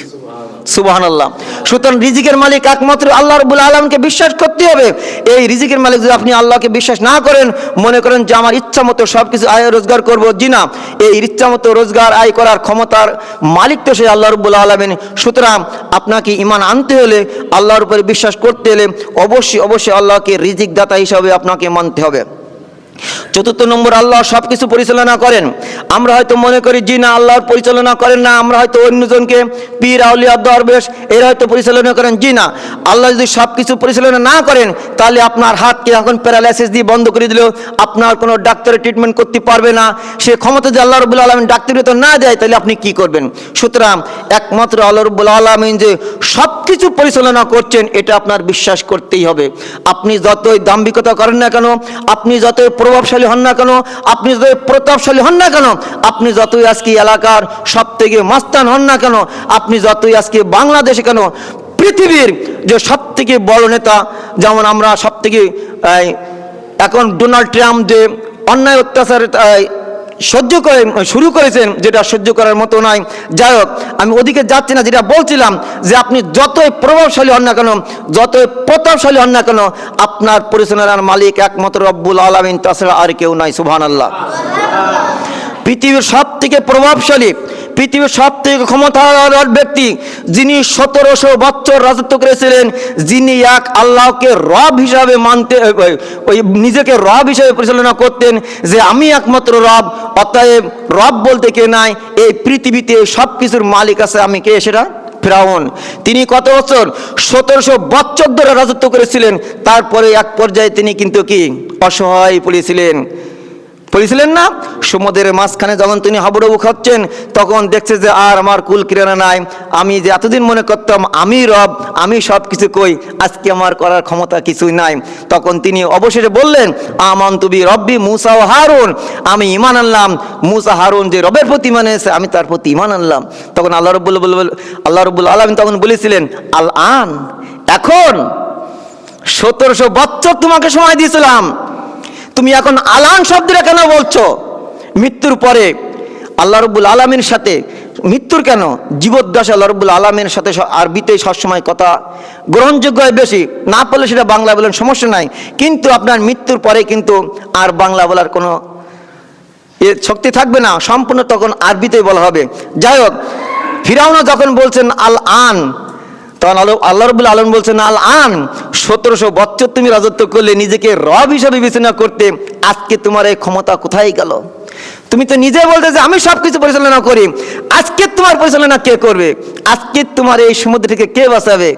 সুবহানাল্লাহ। সুতরাং রিজিকের মালিক একমাত্র আল্লাহ রাব্বুল আলামিনকে বিশ্বাস করতে হবে। এই রিজিকের মালিক যদি আপনি আল্লাহকে বিশ্বাস না করেন, মনে করেন যে আমার ইচ্ছা মতো সব কিছু আয় রোজগার করবো, জি না, এই ইচ্ছা মতো রোজগার আয় করার ক্ষমতার মালিক তো সে আল্লাহ রাব্বুল আলামিন। সুতরাং আপনাকে ঈমান আনতে হলে, আল্লাহর উপরে বিশ্বাস করতে হলে অবশ্যই আল্লাহকে রিজিক দাতা হিসাবে আপনাকে মানতে হবে। চতুর্থ নম্বর, আল্লাহ সব কিছু পরিচালনা করেন। আমরা হয়তো মনে করি জি না, আল্লাহর পরিচালনা করেন না, আমরা হয়তো অন্যজনকে পীর আউলিয়া দরবেশ এরা হয়তো পরিচালনা করেন। জি না, আল্লাহ যদি সব কিছু পরিচালনা না করেন, তাহলে আপনার হাতকে এখন প্যারালাইসিস দিয়ে বন্ধ করে দিল, আপনার কোনো ডাক্তারের ট্রিটমেন্ট করতে পারবে না। সে ক্ষমতা যদি আল্লাহ রাব্বুল আলামিন ডাক্তারি তো না দেয়, তাহলে আপনি কি করবেন? সুতরাং একমাত্র আল্লাহ রাব্বুল আলামিন যে সব কিছু পরিচালনা করছেন, এটা আপনার বিশ্বাস করতেই হবে। আপনি যতই দাম্ভিকতা করেন না কেন, আপনি যতই প্রভাবশালী হন না কেন, আপনি যতই প্রতাপশালী হন না কেন, আপনি যতই আজকে এলাকার সব থেকে মাস্তান হন না কেন, আপনি যতই আজকে বাংলাদেশে কেন, পৃথিবীর যে সব থেকে বড় নেতা, যেমন আমরা সব থেকে এখন ডোনাল্ড ট্রাম্প যে অন্যায় অত্যাচার সহ্য করে শুরু করেছেন, যেটা সহ্য করার মতো নয়। যাই হোক, আমি ওদিকে যাচ্ছি না। যেটা বলছিলাম যে আপনি যতই প্রভাবশালী হন না কেন, যতই প্রতাপশালী হন না কেন, আপনার পরিচালনার মালিক একমাত্র রব্বুল আলামিন, তাছাড়া আর কেউ নাই। সুবহানাল্লাহ। পৃথিবীর সব থেকে প্রভাবশালী, পৃথিবীর সব থেকে ক্ষমতাধর ব্যক্তি, যিনি 1700 বছর রাজত্ব করেছিলেন, যিনি এক আল্লাহকে রব হিসাবে ওই নিজেকে রব হিসাবে পরিচালনা করতেন, যে আমি একমাত্র রব, অতএব রব বলতে কে নাই, এই পৃথিবীতে সব কিছুর মালিক আছে, আমি কে? সেটা ফিরাউন। তিনি কত বছর? 1700 বছর ধরে রাজত্ব করেছিলেন। তারপরে এক পর্যায়ে তিনি কিন্তু কি অসহায় পড়েছিলেন না? সমুদ্রের মাঝখানে যখন তিনি হাবুডুবু খাচ্ছেন, তখন দেখছে যে আর আমার কুল কিরানা নাই। আমি যে এতদিন মনে করতাম আমি রব, আমি সব কিছু কই, আজকে আমার করার ক্ষমতা কিছুই নাই। তখন তিনি অবশেষে বললেন, আমানতু বি রব্বি মুসা ও হারুন, আমি ঈমান আনলাম মুসা হারুন যে রবের প্রতি ঈমান এনেছে, আমি তার প্রতি ঈমান আনলাম। তখন আল্লাহ রাব্বুল আলামিন তখন বলেছিলেন, আল আন, এখন 1700 বছর তোমাকে সময় দিয়েছিলাম, তুমি এখন আলান শব্দটা কেন বলছো? মৃত্যুর পরে আল্লাহ রাব্বুল আলামিনের সাথে, মৃত্যুর কেন, জীবদ্দশা আল্লাহ রাব্বুল আলামিনের সাথে আরবিতে সবসময় কথা গ্রহণযোগ্য হয় বেশি। না বললে সেটা বাংলা বলেন, সমস্যা নাই, কিন্তু আপনার মৃত্যুর পরে কিন্তু আর বাংলা বলার কোনো শক্তি থাকবে না, সম্পূর্ণ তখন আরবিতেই বলা হবে। যাই হোক, ফিরাউন যখন বলছেন আল আন, তখন আল্লাহ রাব্বুল আলামিন বলছেন, আল আন, 1700 বছর তুমি রাজত্ব করলে, নিজেকে রব হিসাবে বিবেচনা করতে, আজকে তোমার এই ক্ষমতা কোথায় গেল? তুমি তো নিজে বলতে যে আমি সবকিছু পরিচালনা করি, আজকে তোমার পরিচালনা কে করবে? আজকে তোমার এই সমুদ্র থেকে কে বাঁচাবে?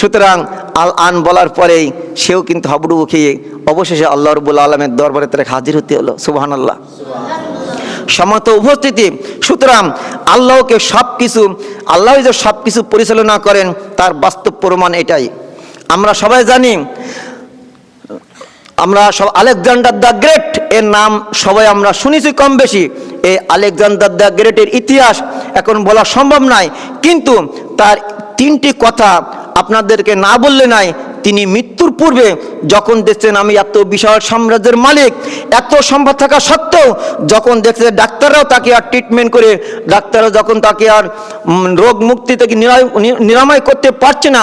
সুতরাং আল আন বলার পরেই সেও কিন্তু হাবুডুবু খেয়ে অবশেষে আল্লাহ রাব্বুল আলামিনের দরবারে তারা হাজির হতে হলো। সুবহানাল্লাহ। সমত উপস্থিতি। সুতরাং আল্লাহকে সবকিছু, আল্লাহ যে সবকিছু পরিচালনা করেন, তার বাস্তব প্রমাণ এটাই। আমরা সবাই জানি, আমরা সব আলেকজান্ডার দ্য গ্রেট এর নাম সবাই আমরা শুনেছি কম বেশি। এই আলেকজান্ডার দ্য গ্রেটের ইতিহাস এখন বলা সম্ভব নয়, কিন্তু তার 3টি কথা আপনাদেরকে না বললে নাই। তিনি মৃত্যুর পূর্বে যখন দেখছেন আমি এত বিশাল সাম্রাজ্যের মালিক, এত সম্পদ থাকা সত্ত্বেও যখন দেখছে ডাক্তাররাও তাকে আর ট্রিটমেন্ট করে, ডাক্তাররা যখন তাকে আর রোগ মুক্তি থেকে নিরাময় করতে পারছে না,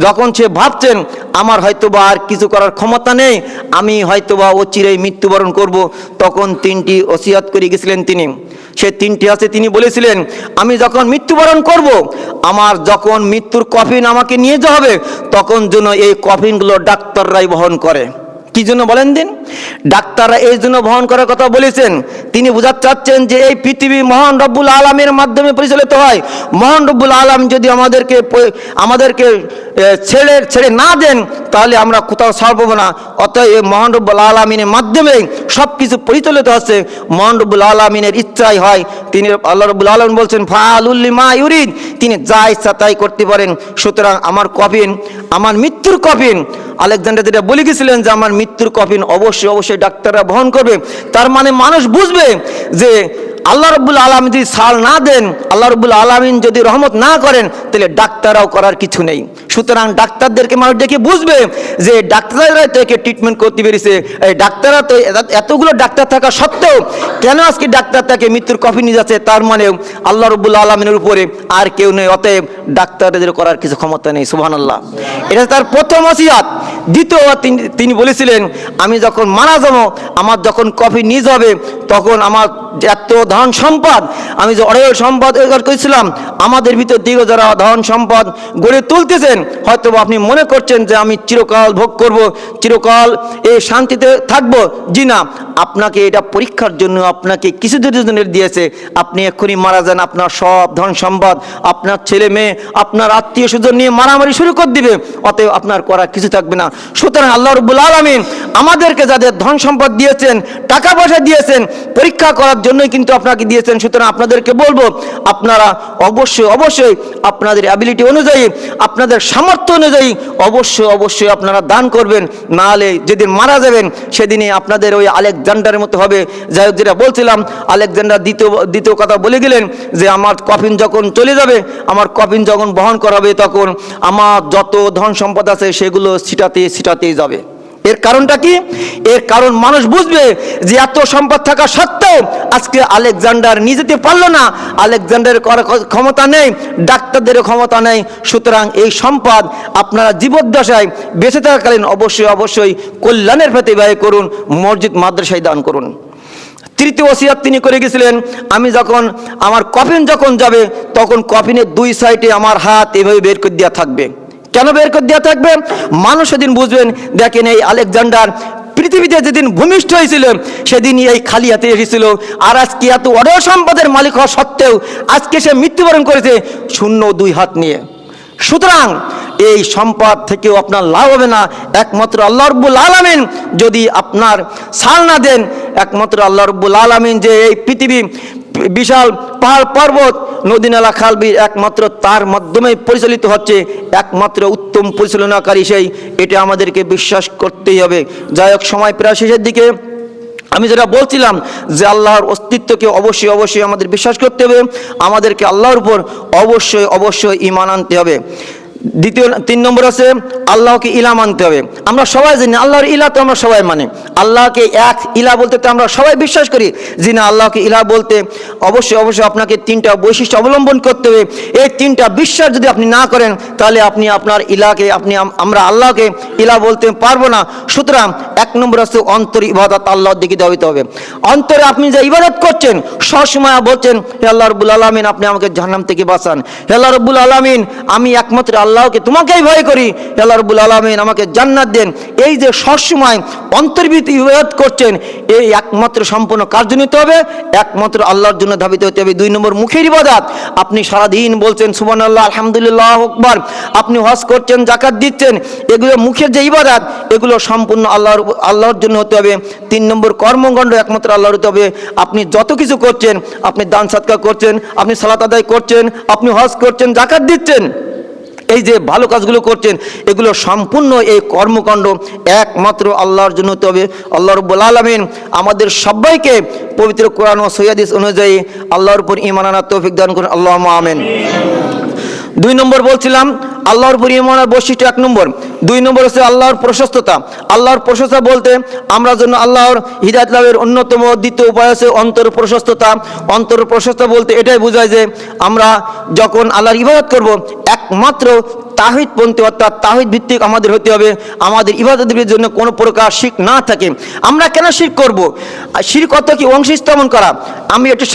যখন সে ভাবছেন আমার হয়তোবা আর কিছু করার ক্ষমতা নেই, আমি হয়তোবা অচিরেই মৃত্যুবরণ করব, তখন 3টি ওসিয়ত করে গেছিলেন তিনি। সে 3টি আছে, তিনি বলেছিলেন আমি যখন মৃত্যুবরণ করব, আমার যখন মৃত্যুর কফিন আমাকে নিয়ে যাওয়া হবে, তখন যেন এই কফিনগুলো ডাক্তাররাই বহন করে। কি জন্য বলেন দিন? ডাক্তাররা এই জন্য বহন করার কথা বলেছেন, তিনি বোঝাতে চাচ্ছেন যে এই পৃথিবী মহান রব্বুল আলামিনের মাধ্যমে পরিচালিত হয়। মহান রব্বুল আলামিন যদি আমাদেরকে ছেড়ে না দেন তাহলে আমরা কোথাও ছাড় পাবো না। অতএব মহান রব্বুল আলামিনের মাধ্যমেই সব কিছু পরিচালিত হচ্ছে, মহান রব্বুল আলামিনের ইচ্ছাই হয়। তিনি আল্লাহ রব্বুল আলামিন বলছেন ফাআলুল লিমা ইউরিদ, তিনি যা ইচ্ছা তাই করতে পারেন। সুতরাং আমার কফিন, আমার মৃত্যুর কফিন, আলেকজান্ডার যেটা বলে গেছিলেন যে আমার মৃত্যুর কফিন অবশ্যই ডাক্তাররা বহন করবে। তার মানে মানুষ বুঝবে যে আল্লাহ রব্বুল আলামিন যদি ছাড় না দেন, আল্লাহ রব্বুল আলামিন যদি রহমত না করেন, তাহলে ডাক্তাররাও করার কিছু নেই। সুতরাং ডাক্তারদেরকে মানুষ দেখে বুঝবে যে ডাক্তাররা তো একে ট্রিটমেন্ট করতে পেরেছে, এই ডাক্তাররা তো এতগুলো ডাক্তার থাকা সত্ত্বেও কেন আজকে ডাক্তার তাকে মৃত্যুর কফিন নিয়ে যাচ্ছে, তার মানে আল্লাহ রব্বুল আলামিনের উপরে আর কেউ নেই। অতএব ডাক্তারদের করার কিছু ক্ষমতা নেই। সুবহানাল্লাহ। এটা তার প্রথম ওসিয়াত। দ্বিতীয় তিনি বলেছিলেন আমি যখন মারা যাবো, আমার যখন কফিন নিয়ে যাবে, তখন আমার এত ধন সম্পদ, আমি যে অঢেল সম্পদ করেছিলাম, আমাদের ভিতর দিকে যারা ধন সম্পদ গড়ে তুলতেছেন, হয়তো আপনি মনে করছেন যে আমি চিরকাল ভোগ করব, চিরকাল এই শান্তিতে থাকবো। জি না, আপনাকে এটা পরীক্ষার জন্য আপনাকে কিছু দিনের দিয়েছে। আপনি এক্ষুনি মারা যান, আপনার সব ধন সম্পদ, আপনার ছেলে মেয়ে, আপনার আত্মীয় স্বজন নিয়ে মারামারি শুরু করে দিবে। অতএব আপনার করার কিছু থাকবে না। সুতরাং আল্লাহ রাব্বুল আলামিন আমাদেরকে যাদের ধন সম্পদ দিয়েছেন, টাকা পয়সা দিয়েছেন, পরীক্ষা করার জন্যই কিন্তু আপনাকে দিয়েছেন। সুতরাং আপনাদেরকে বলবো, আপনারা অবশ্যই আপনাদের অ্যাবিলিটি অনুযায়ী, আপনাদের সামর্থ্য অনুযায়ী অবশ্যই আপনারা দান করবেন। না হলে যেদিন মারা যাবেন সেদিনই আপনাদের ওই আলেকজান্ডারের মতো হবে। যাই হোক, যেটা বলছিলাম, আলেকজান্ডার দ্বিতীয় কথা বলে গেলেন যে আমার কফিন যখন চলে যাবে, আমার কফিন যখন বহন করা হবে, তখন আমার যত ধন সম্পদ আছে সেগুলো ছিটাতেই যাবে। এর কারণটা কি? এর কারণ মানুষ বুঝবে যে এত সম্পদ থাকা সত্ত্বেও আজকে আলেকজান্ডার নিয়ে যেতে পারলো না, আলেকজান্ডারের করার ক্ষমতা নেই, ডাক্তারদেরও ক্ষমতা নেই। সুতরাং এই সম্পদ আপনারা জীবদ্দশায় বেঁচে থাকাকালীন অবশ্যই কল্যাণের পথে ব্যয় করুন, মসজিদ মাদ্রাসায় দান করুন। তৃতীয় ওসিয়াত তিনি করে গেছিলেন, আমি যখন আমার কফিন যখন যাবে, তখন কফিনের দুই সাইডে আমার হাত এভাবে বের করে দেওয়া থাকবে। কেন বের করে দেওয়া থাকবে? মানুষ সেদিন বুঝবেন, দেখেন এই আলেকজান্ডার পৃথিবীতে যেদিন ভূমিষ্ঠ হয়েছিল সেদিনই এই খালি হাতে এসেছিল, আর আজকে এত অঢেল সম্পদের মালিক হওয়া সত্ত্বেও আজকে সে মৃত্যুবরণ করেছে শূন্য দুই হাত নিয়ে। সুতরাং এই সম্পদ থেকেও আপনার লাভ হবে না, একমাত্র আল্লাহ রাব্বুল আলামিন যদি আপনার ছাড় না দেন, একমাত্র আল্লাহ রাব্বুল আলামিন যে এই পৃথিবী বিশাল পাহাড় পর্বত নদী নালা খাল বিল একমাত্র তার মাধ্যমে পরিচালিত হচ্ছে, একমাত্র উত্তম পরিচালনাকারী সেই, এটা আমাদেরকে বিশ্বাস করতেই হবে। যাই হোক, সময় প্রায় শেষের দিকে। আমি যেটা বলছিলাম যে আল্লাহর অস্তিত্বকে অবশ্যই আমাদের বিশ্বাস করতে হবে, আমাদেরকে আল্লাহর উপর অবশ্যই ঈমান আনতে হবে। তিন নম্বর আছে আল্লাহকে ইলা মানতে হবে। আমরা সবাই জানি আল্লাহর ইলা তো আমরা সবাই মানি, আল্লাহকে এক ইলা বলতে তো আমরা সবাই বিশ্বাস করি। জি না, আল্লাহকে ইলা বলতে অবশ্যই আপনাকে তিনটা বৈশিষ্ট্য অবলম্বন করতে হবে। এই তিনটা বিশ্বাস যদি আপনি না করেন, তাহলে আপনি আপনার ইলাকে আমরা আল্লাহকে ইলা বলতে পারবো না। সুতরাং এক নম্বর আছে অন্তর ইবাদত আল্লাহর দিকে দিতে হবে। অন্তরে আপনি যে ইবাদত করছেন, সবসময় বলছেন হে আল্লাহ রাব্বুল আলামিন আপনি আমাকে জাহান্নাম থেকে বাঁচান, হে আল্লাহ রাব্বুল আলামিন আমি একমাত্র আল্লাহকে তোমাকেই ভয় করি, হে আল্লাহ রাব্বুল আলামিন আমাকে জান্নাত দেন। এই যে সবসময় অন্তর্ভীতি ইবাদত করছেন, এই একমাত্র সম্পূর্ণ কার্য নিতে হবে, একমাত্র আল্লাহর জন্য ধাবিত হতে হবে। দুই নম্বর মুখের ইবাদত। আপনি সারাদিন বলছেন সুবহানাল্লাহ, আলহামদুলিল্লাহ, আল্লাহু আকবার, আপনি হজ করছেন, যাকাত দিচ্ছেন, এগুলো মুখের যে ইবাদত, এগুলো সম্পূর্ণ আল্লাহর জন্য হতে হবে। তিন নম্বর কর্মকাণ্ড একমাত্র আল্লাহর হতে হবে। আপনি যত কিছু করছেন, আপনি দান সাদকা করছেন, আপনি সালাত আদায় করছেন, আপনি হজ করছেন, যাকাত দিচ্ছেন, এই যে ভালো কাজগুলো করছেন, এগুলো সম্পূর্ণ এই কর্মকাণ্ড একমাত্র আল্লাহর জন্য হতে হবে। আল্লাহ রাব্বুল আলামিন আমাদের সবাইকে পবিত্র কোরআন ও সহিহ হাদিস অনুযায়ী আল্লাহর উপর ঈমান আনার তৌফিক দান করুন, আল্লাহুম্মা আমিন। দুই নম্বর বলছিলাম আল্লাহর উপর ঈমানের বৈশিষ্ট্য এক নম্বর। দুই নম্বর হচ্ছে আল্লাহর প্রশস্ততা। আল্লাহর প্রশস্ততা বলতে আমরা জন্য আল্লাহর হিদায়াত লাভের অন্যতম দ্বিতীয় উপায় আছে অন্তর প্রশস্ততা। অন্তর প্রশস্ততা বলতে এটাই বোঝায় যে আমরা যখন আল্লাহর ইবাদত করব, একমাত্র তাওহীদ পন্থী অর্থাৎ তাওহীদ ভিত্তিক আমাদের হতে হবে। আমাদের ইবাদতের জন্য কোনো প্রকার শিরক না থাকে। আমরা কেন শিরক করব? শিরক অর্থ কি? অংশ স্থাপন করা। আমি একটু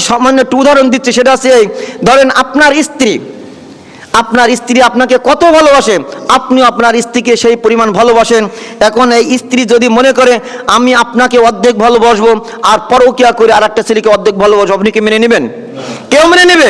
সামান্য একটু উদাহরণ দিচ্ছি, সেটা হচ্ছে ধরেন আপনার স্ত্রী আপনার স্ত্রী আপনাকে কত ভালোবাসে, আপনিও আপনার স্ত্রীকে সেই পরিমাণ ভালোবাসেন। এখন এই স্ত্রী যদি মনে করে আমি আপনাকে অর্ধেক ভালোবাসবো আর পরকীয়া করে আর একটা ছেলেকে অর্ধেক ভালোবাসবো, আপনি কি মেনে নেবেন? কেউ মেনে নেবে?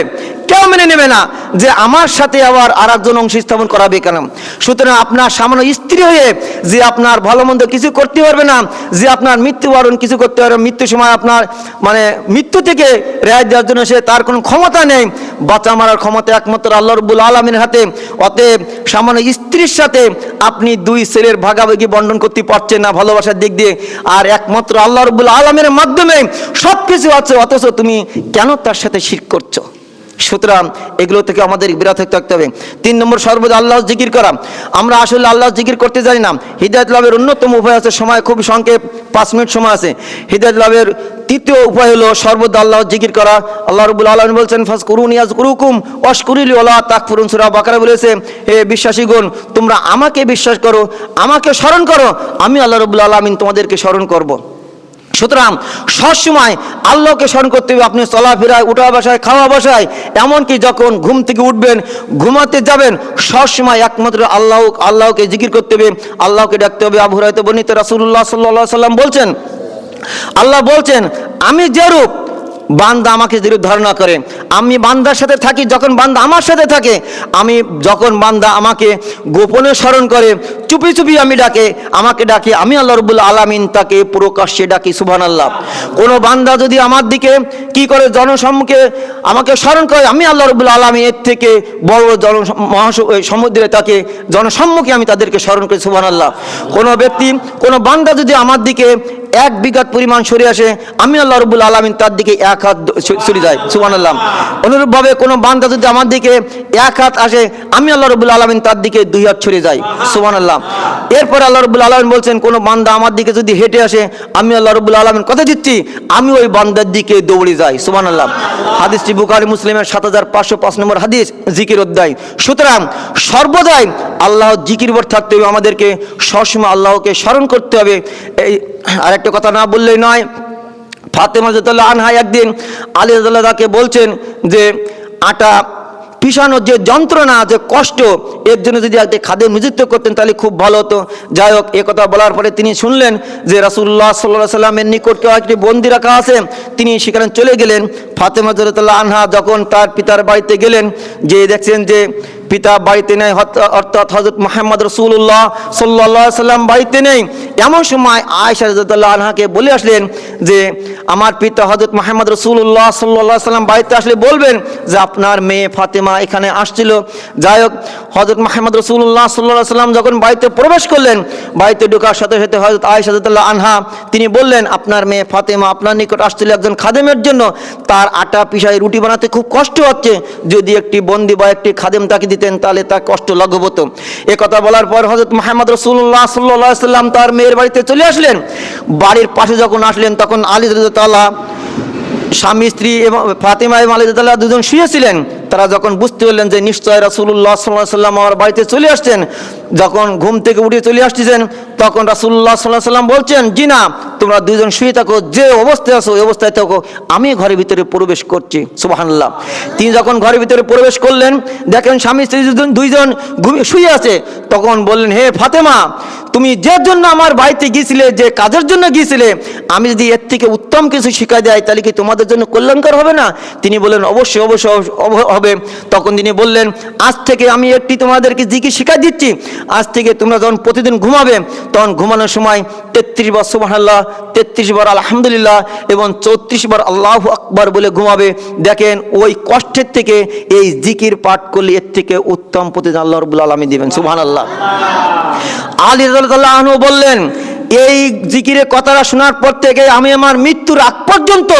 কেউ মেনে নেবে না, যে আমার সাথে আবার আর একজন অংশ স্থাপন করাবে কেন? সুতরাং আপনার সামান্য স্ত্রী হয়ে যে আপনার ভালো মন্দ কিছু করতে পারবে না, যে আপনার মৃত্যুবরণ কিছু করতে পারবে, মৃত্যুর সময় আপনার মানে মৃত্যু থেকে রেহাই দেওয়ার জন্য সে তার কোনো ক্ষমতা নেই, বাঁচা মারার ক্ষমতা একমাত্র আল্লাহ রাব্বুল আলামিনের হাতে। অতএব সামান্য স্ত্রীর সাথে আপনি দুই ছেলের ভাগাভাগি বন্টন করতে পারছেন না ভালোবাসার দিক দিয়ে, আর একমাত্র আল্লাহ রাব্বুল আলামিনের মাধ্যমে সব কিছু আছে, অথচ তুমি কেন তার সাথে শিরক করছো? সুতরাং এগুলো থেকে আমাদের বিরত থাকতে হবে। 3 নম্বর, সর্বদা আল্লাহ জিকির করা। আমরা আসলে আল্লাহ জিকির করতে জানি না। হিদায়াত লাভের অন্যতম উপায় আছে, সময় খুব সংক্ষেপ, 5 মিনিট সময় আছে। হিদায়াত লাভের তৃতীয় উপায় হলো সর্বদা আল্লাহ জিকির করা। আল্লাহ রাব্বুল আলামিন বলছেন ফাজকুরুনি আযকুরুকুম ওয়াশকুরুলি ওয়ালা তাকফুরুন। সূরা বাকারা বলেছে, হে বিশ্বাসীগণ, তোমরা আমাকে বিশ্বাস করো, আমাকে স্মরণ করো, আমি আল্লাহ রাব্বুল আলামিন তোমাদেরকে স্মরণ করব। সুতরাং সবসময় আল্লাহকে স্মরণ করতে হবে। আপনি চলাফেরায়, উঠা বসায়, খাওয়া বসায়, এমনকি যখন ঘুম থেকে উঠবেন, ঘুমাতে যাবেন, সবসময় একমাত্র আল্লাহকে জিকির করতে হবে, আল্লাহকে ডাকতে হবে। আবু হুরায়রা বর্ণিত রাসূলুল্লাহ সাল্লাল্লাহু আলাইহি সাল্লাম বলছেন, আল্লাহ বলছেন, আমি যেরূপ বান্দা আমাকে যেরূপ ধারণা করে, আমি বান্দার সাথে থাকি, যখন বান্দা আমার সাথে থাকে, আমি যখন বান্দা আমাকে গোপনে স্মরণ করে, চুপি চুপি আমাকে ডাকে, আমি আল্লাহ রাব্বুল আলামিন তাকে প্রকাশ্যে ডাকি। সুবহানাল্লাহ। কোনো বান্দা যদি আমার দিকে কি করে জনসম্মুখে আমাকে স্মরণ করে, আমি আল্লাহ রাব্বুল আলামিন এর থেকে বড় সমুদ্রে তাকে জনসম্মুখে আমি তাদেরকে স্মরণ করি। সুবহানাল্লাহ। কোনো ব্যক্তি, কোনো বান্দা যদি আমার দিকে 1 বিঘাত পরিমাণ সরে আসে, আমি আল্লাহ রাব্বুল আলামিন তার দিকে 1 হাত সরে যায়। সুবহানাল্লাহ। অনুরূপভাবে কোনো বান্দা যদি আমার দিকে 1 হাত আসে, আমি আল্লাহ রাব্বুল আলামিন তার দিকে 2 হাত সরে যাই। সুবহানাল্লাহ। এরপর আল্লাহ রাব্বুল আলামিন বলছেন, কোনো বান্দা আমার দিকে যদি হেঁটে আসে, আমি আল্লাহ রাব্বুল আলামিন কথা দিচ্ছি, আমি ওই বান্দার দিকে দৌড়ে যাই। সুবহানাল্লাহ। হাদিসটি বুখারী মুসলিমের 7505 নম্বর হাদিস, জিকির অধ্যায়। সুতরাং সর্বদাই আল্লাহ জিকির ভর থাকতে হবে, আমাদেরকে সবসময় আল্লাহকে স্মরণ করতে হবে। এই আরেকটা কথা না বললেই নয়, ফাতেমা রাদিয়াল্লাহু আনহা একদিন আলী রাদিয়াল্লাহু তাকে বলছেন যে আটা পিষানোর যে যন্ত্রণা, যে কষ্ট, এর জন্য যদি একটা খাদেম নিযুক্ত করতেন তাহলে খুব ভালো হতো। যাই হোক, এ কথা বলার পরে তিনি শুনলেন যে রাসূলুল্লাহ সাল্লাল্লাহু আলাইহি সাল্লামের নিকট কেউ একটি বন্দী রাখা আছে, তিনি সেখানে চলে গেলেন। ফাতেমা রাদিয়াল্লাহু আনহা যখন তার পিতার বাড়িতে গেলেন, যে দেখছেন যে পিতা বাড়িতে নেই, অর্থাৎ হযরত মুহাম্মদ রাসূলুল্লাহ সাল্লাল্লাহু আলাইহি সাল্লাম বাড়িতে নেই, এমন সময় আয়েশা রাদিয়াল্লাহু আনহাকে বলে আসলেন যে আমার পিতা হযরত মুহাম্মদ রাসূলুল্লাহ সাল্লাল্লাহু আলাইহি সাল্লাম বাড়িতে আসলে বলবেন যে আপনার মেয়ে ফাতেমা এখানে আসছিল। যাই হোক, হযরত মুহাম্মদ রাসূলুল্লাহ সাল্লাল্লাহু আলাইহি সাল্লাম যখন বাড়িতে প্রবেশ করলেন, বাড়িতে ঢোকার সাথে সাথে হযরত আয়েশা রাদিয়াল্লাহু আনহা তিনি বললেন, আপনার মেয়ে ফাতেমা আপনার নিকট আসছিল একজন খাদেমের জন্য, তার আটা পিষায় রুটি বানাতে খুব কষ্ট হচ্ছে, যদি একটি বন্দী বা একটি খাদেম তাকে দিতেন তাহলে তার কষ্ট লাঘব হতো। এ কথা বলার পর হযরত মুহাম্মদ রাসূলুল্লাহ সাল্লাল্লাহু আলাইহি সাল্লাম তার মেয়ের বাড়িতে চলে আসলেন। বাড়ির পাশে যখন আসলেন, তখন আলী রাদিয়াল্লাহু তাআলা, স্বামী স্ত্রী এবং ফাতেমা এবং আলী রাদিয়াল্লাহু তাআলা দুজন শুয়েছিলেন। তারা যখন বুঝতে পারলেন যে নিশ্চয় রাসূলুল্লাহ সাল্লাল্লাহু আলাইহি সাল্লাম আমার বাড়িতে চলে আসছেন, যখন ঘুম থেকে উঠে চলে আসতেছেন, তখন রাসূলুল্লাহ সাল্লাল্লাহু আলাইহি সাল্লাম বলছেন, জি না, তোমরা দুজন শুয়ে থাকো, যে অবস্থায় আছো ওই অবস্থায় থাকো, আমি ঘরের ভিতরে প্রবেশ করছি। সুবহানাল্লাহ। তিনি যখন ঘরের ভিতরে প্রবেশ করলেন, দেখেন স্বামী স্ত্রী দুইজন শুয়ে আছে, তখন বললেন, হে ফাতেমা, তুমি যে জন্য আমার বাড়িতে গিয়েছিলে, যে কাজের জন্য গিয়েছিলে, আমি যদি এর থেকে উত্তম কিছু শিক্ষা দেয় তাহলে কি তোমাদের জন্য কল্যাণকর হবে না? তিনি বললেন, অবশ্যই অবশ্যই হবে। তখন তিনি বললেন, আজ থেকে আমি একটি তোমাদেরকে জিকির শিক্ষা দিচ্ছি, আজ থেকে তোমরা যখন প্রতিদিন ঘুমাবে, তখন ঘুমানোর সময় 33 বার সুবহানাল্লাহ, 33 বার আলহামদুলিল্লাহ এবং 34 বার আল্লাহু আকবার বলে ঘুমাবে। দেখেন, ওই কষ্টের থেকে এই জিকির পাঠ করলে এর থেকে উত্তম প্রতিদিন আল্লাহ রাব্বুল আলামিন দিবেন। সুবহানাল্লাহ। আলী রাদিয়াল্লাহু আনহু বললেন, এই জিকিরের কথাটা শোনার পর থেকে আমি আমার মৃত্যুর আগ পর্যন্ত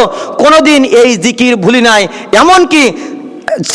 কোনোদিন এই জিকির ভুলি নাই। এমনকি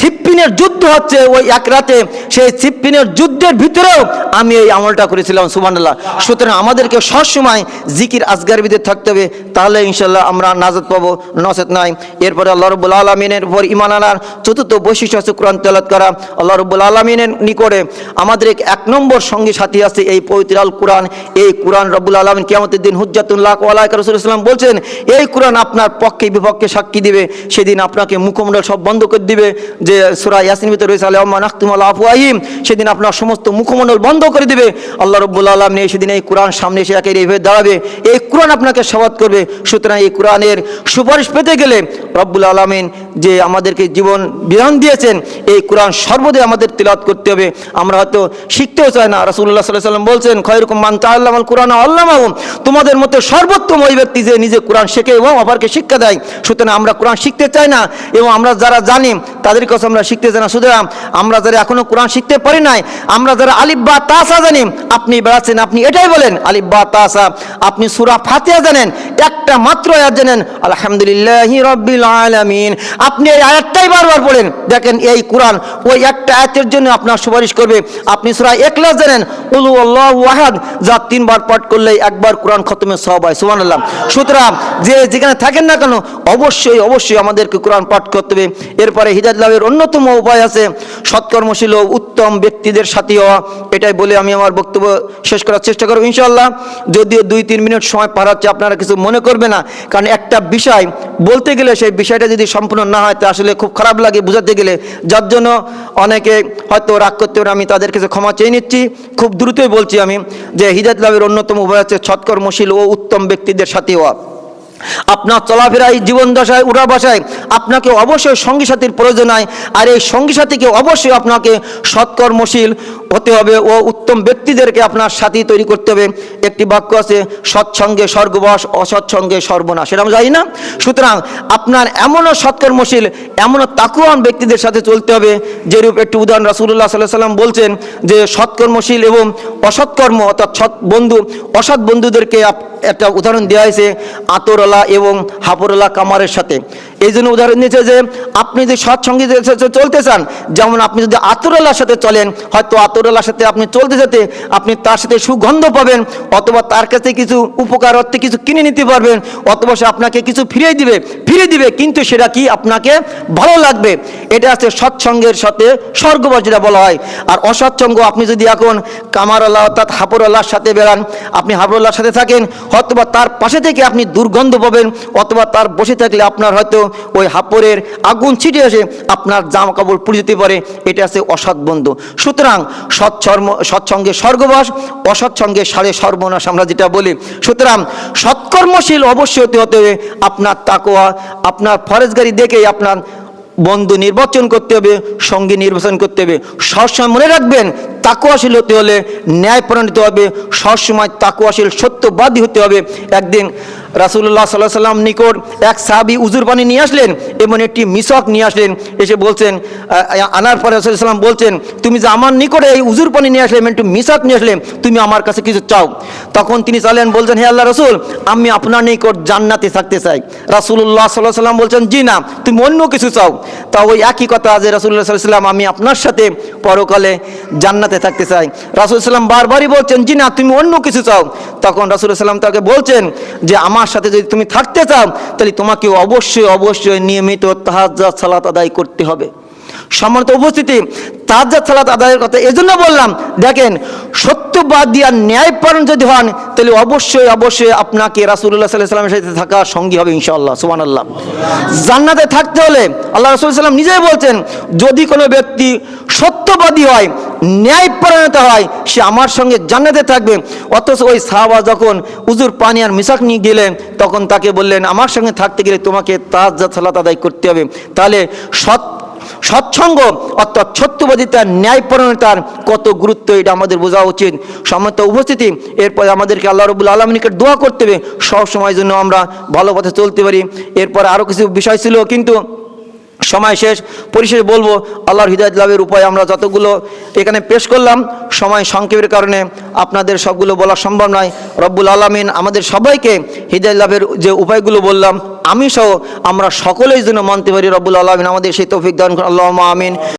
সিপ্পিনের যুদ্ধ হচ্ছে ওই এক রাতে, সেই সিপ্পিনের যুদ্ধের ভিতরেও আমি এই আমলটা করেছিলাম। সুবহানাল্লাহ। সুতরাং আমাদেরকে সবসময় জিকির আজগার ভিতরে থাকতে হবে, তাহলে ইনশাল্লাহ আমরা নাজাত পাবো, নচেত নাই। এরপরে আল্লাহ রাব্বুল আলামিনের উপর ঈমান আনার চতুর্থ বৈশিষ্ট্য হচ্ছে কোরআন তেলাওয়াত করা। আল্লাহ রাব্বুল আলামিনের নিকটে আমাদের 1 নম্বর সঙ্গী সাথী আছে এই পবিত্র আল কোরআন। এই কোরআন রাব্বুল আলামিন কিয়ামতের দিন হুজ্জাতুল লাক ওয়া আলাইকা রাসূলুল্লাহ সাল্লাল্লাহু আলাইহি ওয়াসাল্লাম বলছেন, এই কোরআন আপনার পক্ষে বিপক্ষে সাক্ষী দিবে, সেদিন আপনাকে মুখমণ্ডল সব বন্ধ করে দিবে, যে সূরা ইয়াসিন ভিতরে রয়েছে আল-ইয়াউমা নাখতিমু আলা আফওয়াহিহিম, সেদিন আপনার সমস্ত মুখমণ্ডল বন্ধ করে দিবে। আল্লাহ রাব্বুল আলামিন সেদিন এই কোরআন সামনে এসে একেবারে এইভাবে দাঁড়াবে, এই কোরআন আপনাকে শপথ করবে। সুতরাং এই কোরআনের সুপারিশ পেতে গেলে রব্বুল আলামিন যে আমাদেরকে জীবন বিধান দিয়েছেন, এই কোরআন সর্বদাই আমাদের তিলাওয়াত করতে হবে। আমরা হয়তো শিখতেও চাই না। রাসূলুল্লাহ সাল্লাল্লাহু আলাইহি ওয়াসাল্লাম বলছেন, খায়রুকুম মান তাআল্লামাল কুরআন ওয়া আল্লামাহু, তোমাদের মধ্যে সর্বোত্তম ওই ব্যক্তি যে নিজে কোরআন শেখে এবং অপরকে শিক্ষা দেয়। সুতরাং আমরা কোরআন শিখতে চাই না এবং আমরা যারা জানি তাদের কাছে আমরা শিখতে চাই না। সুতরাং আমরা যারা এখনো কোরআন শিখতে পারি নাই, আমরা যারা আলিফ বা তাসা জানি, আপনি বেড়াচ্ছেন, আপনি এটাই বলেন আলিফ বা তাসা। আপনি সূরা ফাতিহা জানেন, একটা মাত্র আয়াত জানেন আলহামদুলিল্লাহি রাব্বিল আলামিন, আপনি এই আয়াতটাই বারবার পড়েন। দেখেন এই কোরআন ওই একটা আয়াতের জন্য আপনার সুপারিশ করবে। আপনি সূরা ইখলাস জানেন, কুল হুয়াল্লাহু আহাদ, যা 3 বার পাঠ করলে একবার কোরআন খতমের সওয়াব হয়। সুবহানাল্লাহ। সুতরাং যে যেখানে থাকেন না কেন অবশ্যই অবশ্যই আমাদেরকে কোরআন পাঠ করতে হবে। এরপরে হিদায়াত লাভের অন্যতম উপায় আছে সৎকর্মশীল ও উত্তম ব্যক্তিদের সাথী হওয়া। এটাই বলে আমি আমার বক্তব্য শেষ করার চেষ্টা করব ইনশাআল্লাহ। যদিও 2-3 মিনিট সময় পার হচ্ছে, আপনারা কিছু মনে করবে না, কারণ একটা বিষয় বলতে গেলে সেই বিষয়টা যদি সম্পূর্ণ না হয় তা আসলে খুব খারাপ লাগে বোঝাতে গেলে, যার জন্য অনেকে হয়তো রাগ করতে পারে। আমি তাদের কাছে ক্ষমা চেয়ে নিচ্ছি। খুব দ্রুতই বলছি আমি যে হিদায়াত লাভের অন্যতম উপায় হচ্ছে সৎকর্মশীল ও উত্তম ব্যক্তিদের সাথী হওয়া। আপনার চলাফেরায় জীবন দশায় উড়া বাসায় আপনাকে অবশ্যই সঙ্গী সাথীর প্রয়োজন হয়, আর এই সঙ্গী সাথীকে অবশ্যই আপনাকে সৎকর্মশীল হতে হবে ও উত্তম ব্যক্তিদেরকে আপনার সাথী তৈরি করতে হবে। একটি বাক্য আছে, সৎসঙ্গে স্বর্গবাস, অসৎসঙ্গে সর্বনাশ, সেটা আমরা জানি না। সুতরাং আপনার এমনও সৎকর্মশীল এমনও তাকুয়ান ব্যক্তিদের সাথে চলতে হবে, যেরূপ একটি উদাহরণ রাসূলুল্লাহ সাল্লাল্লাহু আলাইহি সাল্লাম বলছেন যে সৎকর্মশীল এবং অসৎকর্ম অর্থাৎ সৎ বন্ধু অসৎ বন্ধুদেরকে একটা উদাহরণ দেওয়া হয়েছে আতরওয়ালা এবং হাফরওয়ালা কামারের সাথে। এই জন্য উদাহরণ দিয়েছে যে আপনি যদি সৎসঙ্গীদের সাথে চলতে চান, যেমন আপনি যদি আতরওয়ালার সাথে চলেন, হয়তো আতরওয়ালার সাথে আপনি চলতে যেতে আপনি তার সাথে সুগন্ধ পাবেন, অথবা তার কাছে কিছু উপকার অর্থে কিছু কিনে নিতে পারবেন, অথবা সে আপনাকে কিছু ফিরিয়ে দিবে, কিন্তু সেটা কি আপনাকে ভালো লাগবে। এটা আছে সৎসঙ্গের সাথে স্বর্গবাস যেটা বলা হয়। আর অসৎসঙ্গ, আপনি যদি এখন কামারওয়ালা অর্থাৎ হাফরওয়ালার সাথে বেড়ান, আপনি হাফরওয়ালার সাথে থাকেন, হয়তোবা তার পাশে থেকে আপনি দুর্গন্ধ পাবেন, অথবা তার বসে থাকলে আপনার হয়তো ওই হাপরের আগুন ছিটে এসে আপনার জামা কাপড় পুড়ে যেতে পারে। এটা আছে অসৎ বন্ধু। সুতরাং সৎসঙ্গে স্বর্গবাস, অসৎসঙ্গে সাড়ে সর্বনাশ আমরা যেটা বলি। সুতরাং সৎকর্মশীল অবশ্যই হতে হবে। আপনার তাকওয়া, আপনার ফরজগারি দেখেই আপনার বন্ধু নির্বাচন করতে হবে, সঙ্গী নির্বাচন করতে হবে। সবসময় মনে রাখবেন তাকওয়াশীল হতে হলে ন্যায়পরায়ণ হতে হবে, সবসময় তাকওয়াশীল সত্যবাদী হতে হবে। একদিন রাসূলুল্লাহ সাল্লাল্লাহু আলাইহি ওয়াসাল্লাম নিকট এক সাহাবী উজুর পানি নিয়ে আসলেন এবং একটি মিসওয়াক নিয়ে আসলেন। এসে বলছেন, আনার পরে রাসূলুল্লাহ সাল্লাল্লাহু আলাইহি ওয়াসাল্লাম বলছেন, তুমি যে আমার নিকটে এই উজুর পানি নিয়ে আসলে, একটু মিসওয়াক নিয়ে আসলে, তুমি আমার কাছে কিছু চাও। তখন তিনি চাইলেন, বলছেন, হে আল্লাহ রাসূল, আমি আপনার নিকট জান্নাতে থাকতে চাই। রাসূলুল্লাহ সাল্লাল্লাহু আলাইহি ওয়াসাল্লাম বলছেন, জি না, তুমি অন্য কিছু চাও। তা ওই একই কথা যে রাসূলুল্লাহ সাল্লাল্লাহু আলাইহি ওয়াসাল্লাম আমি আপনার সাথে পরকালে জান্নাতে থাকতে চাই। রাসূলুল্লাহ সাল্লাম বারবারই বলছেন, জি না, তুমি অন্য কিছু চাও। তখন রাসূলুল্লাহ সাল্লাম তাকে বলছেন যে আমার সাথে যদি তুমি থাকতে চাও তাহলে তোমাকে অবশ্যই অবশ্যই নিয়মিত তাহাজ্জুদ সালাত আদায় করতে হবে। সম্মানিত উপস্থিতি, তাহাজ্জুদ সালাত আদায়ের কথা এজন্য বললাম, দেখেন সত্যবাদী আর ন্যায়পরায়ণ যদি হন তাহলে অবশ্যই অবশ্যই আপনাকে রাসূলুল্লাহ সাল্লাল্লাহু আলাইহি ওয়াসাল্লামের সাথে থাকা সঙ্গী হবে ইনশাআল্লাহ। সুবহানাল্লাহ। জান্নাতে থাকতে হলে আল্লাহ রাসূল সাল্লাল্লাহু আলাইহি ওয়াসাল্লাম নিজেই বলছেন, যদি কোনো ব্যক্তি সত্যবাদী হয়, ন্যায়পরায়ণতা হয়, সে আমার সঙ্গে জান্নাতে থাকবে। অথচ ওই সাহাবা যখন উজুর পানি আর মিসওয়াক নিয়ে গেলেন, তখন তাকে বললেন, আমার সঙ্গে থাকতে গেলে তোমাকে তাহাজ্জুদ সালাত আদায় করতে হবে। তাহলে সৎসঙ্গ অর্থাৎ সত্যবাদিতার ন্যায়পরায়ণতার কত গুরুত্ব এটা আমাদের বোঝা উচিত। সম্মানিত উপস্থিতি, এরপরে আমাদেরকে আল্লাহ রাব্বুল আলামিনকে দোয়া করতে হবে সব সময়ের জন্য আমরা ভালো পথে চলতে পারি। এরপরে আরও কিছু বিষয় ছিল, কিন্তু সময় শেষ। পরিশেষে বলবো, আল্লাহর হিদায়াত লাভের উপায় আমরা যতগুলো এখানে পেশ করলাম, সময় সংক্ষেপের কারণে আপনাদের সবগুলো বলা সম্ভব নয়। রব্বুল আলামিন আমাদের সবাইকে হিদায়াত লাভের যে উপায়গুলো বললাম আমি সহ আমরা সকলেই যেন মানতে পারি। রব্বুল আলামিন আমাদের সেই তৌফিক দান করুন। আল্লাহুম্মা আমিন।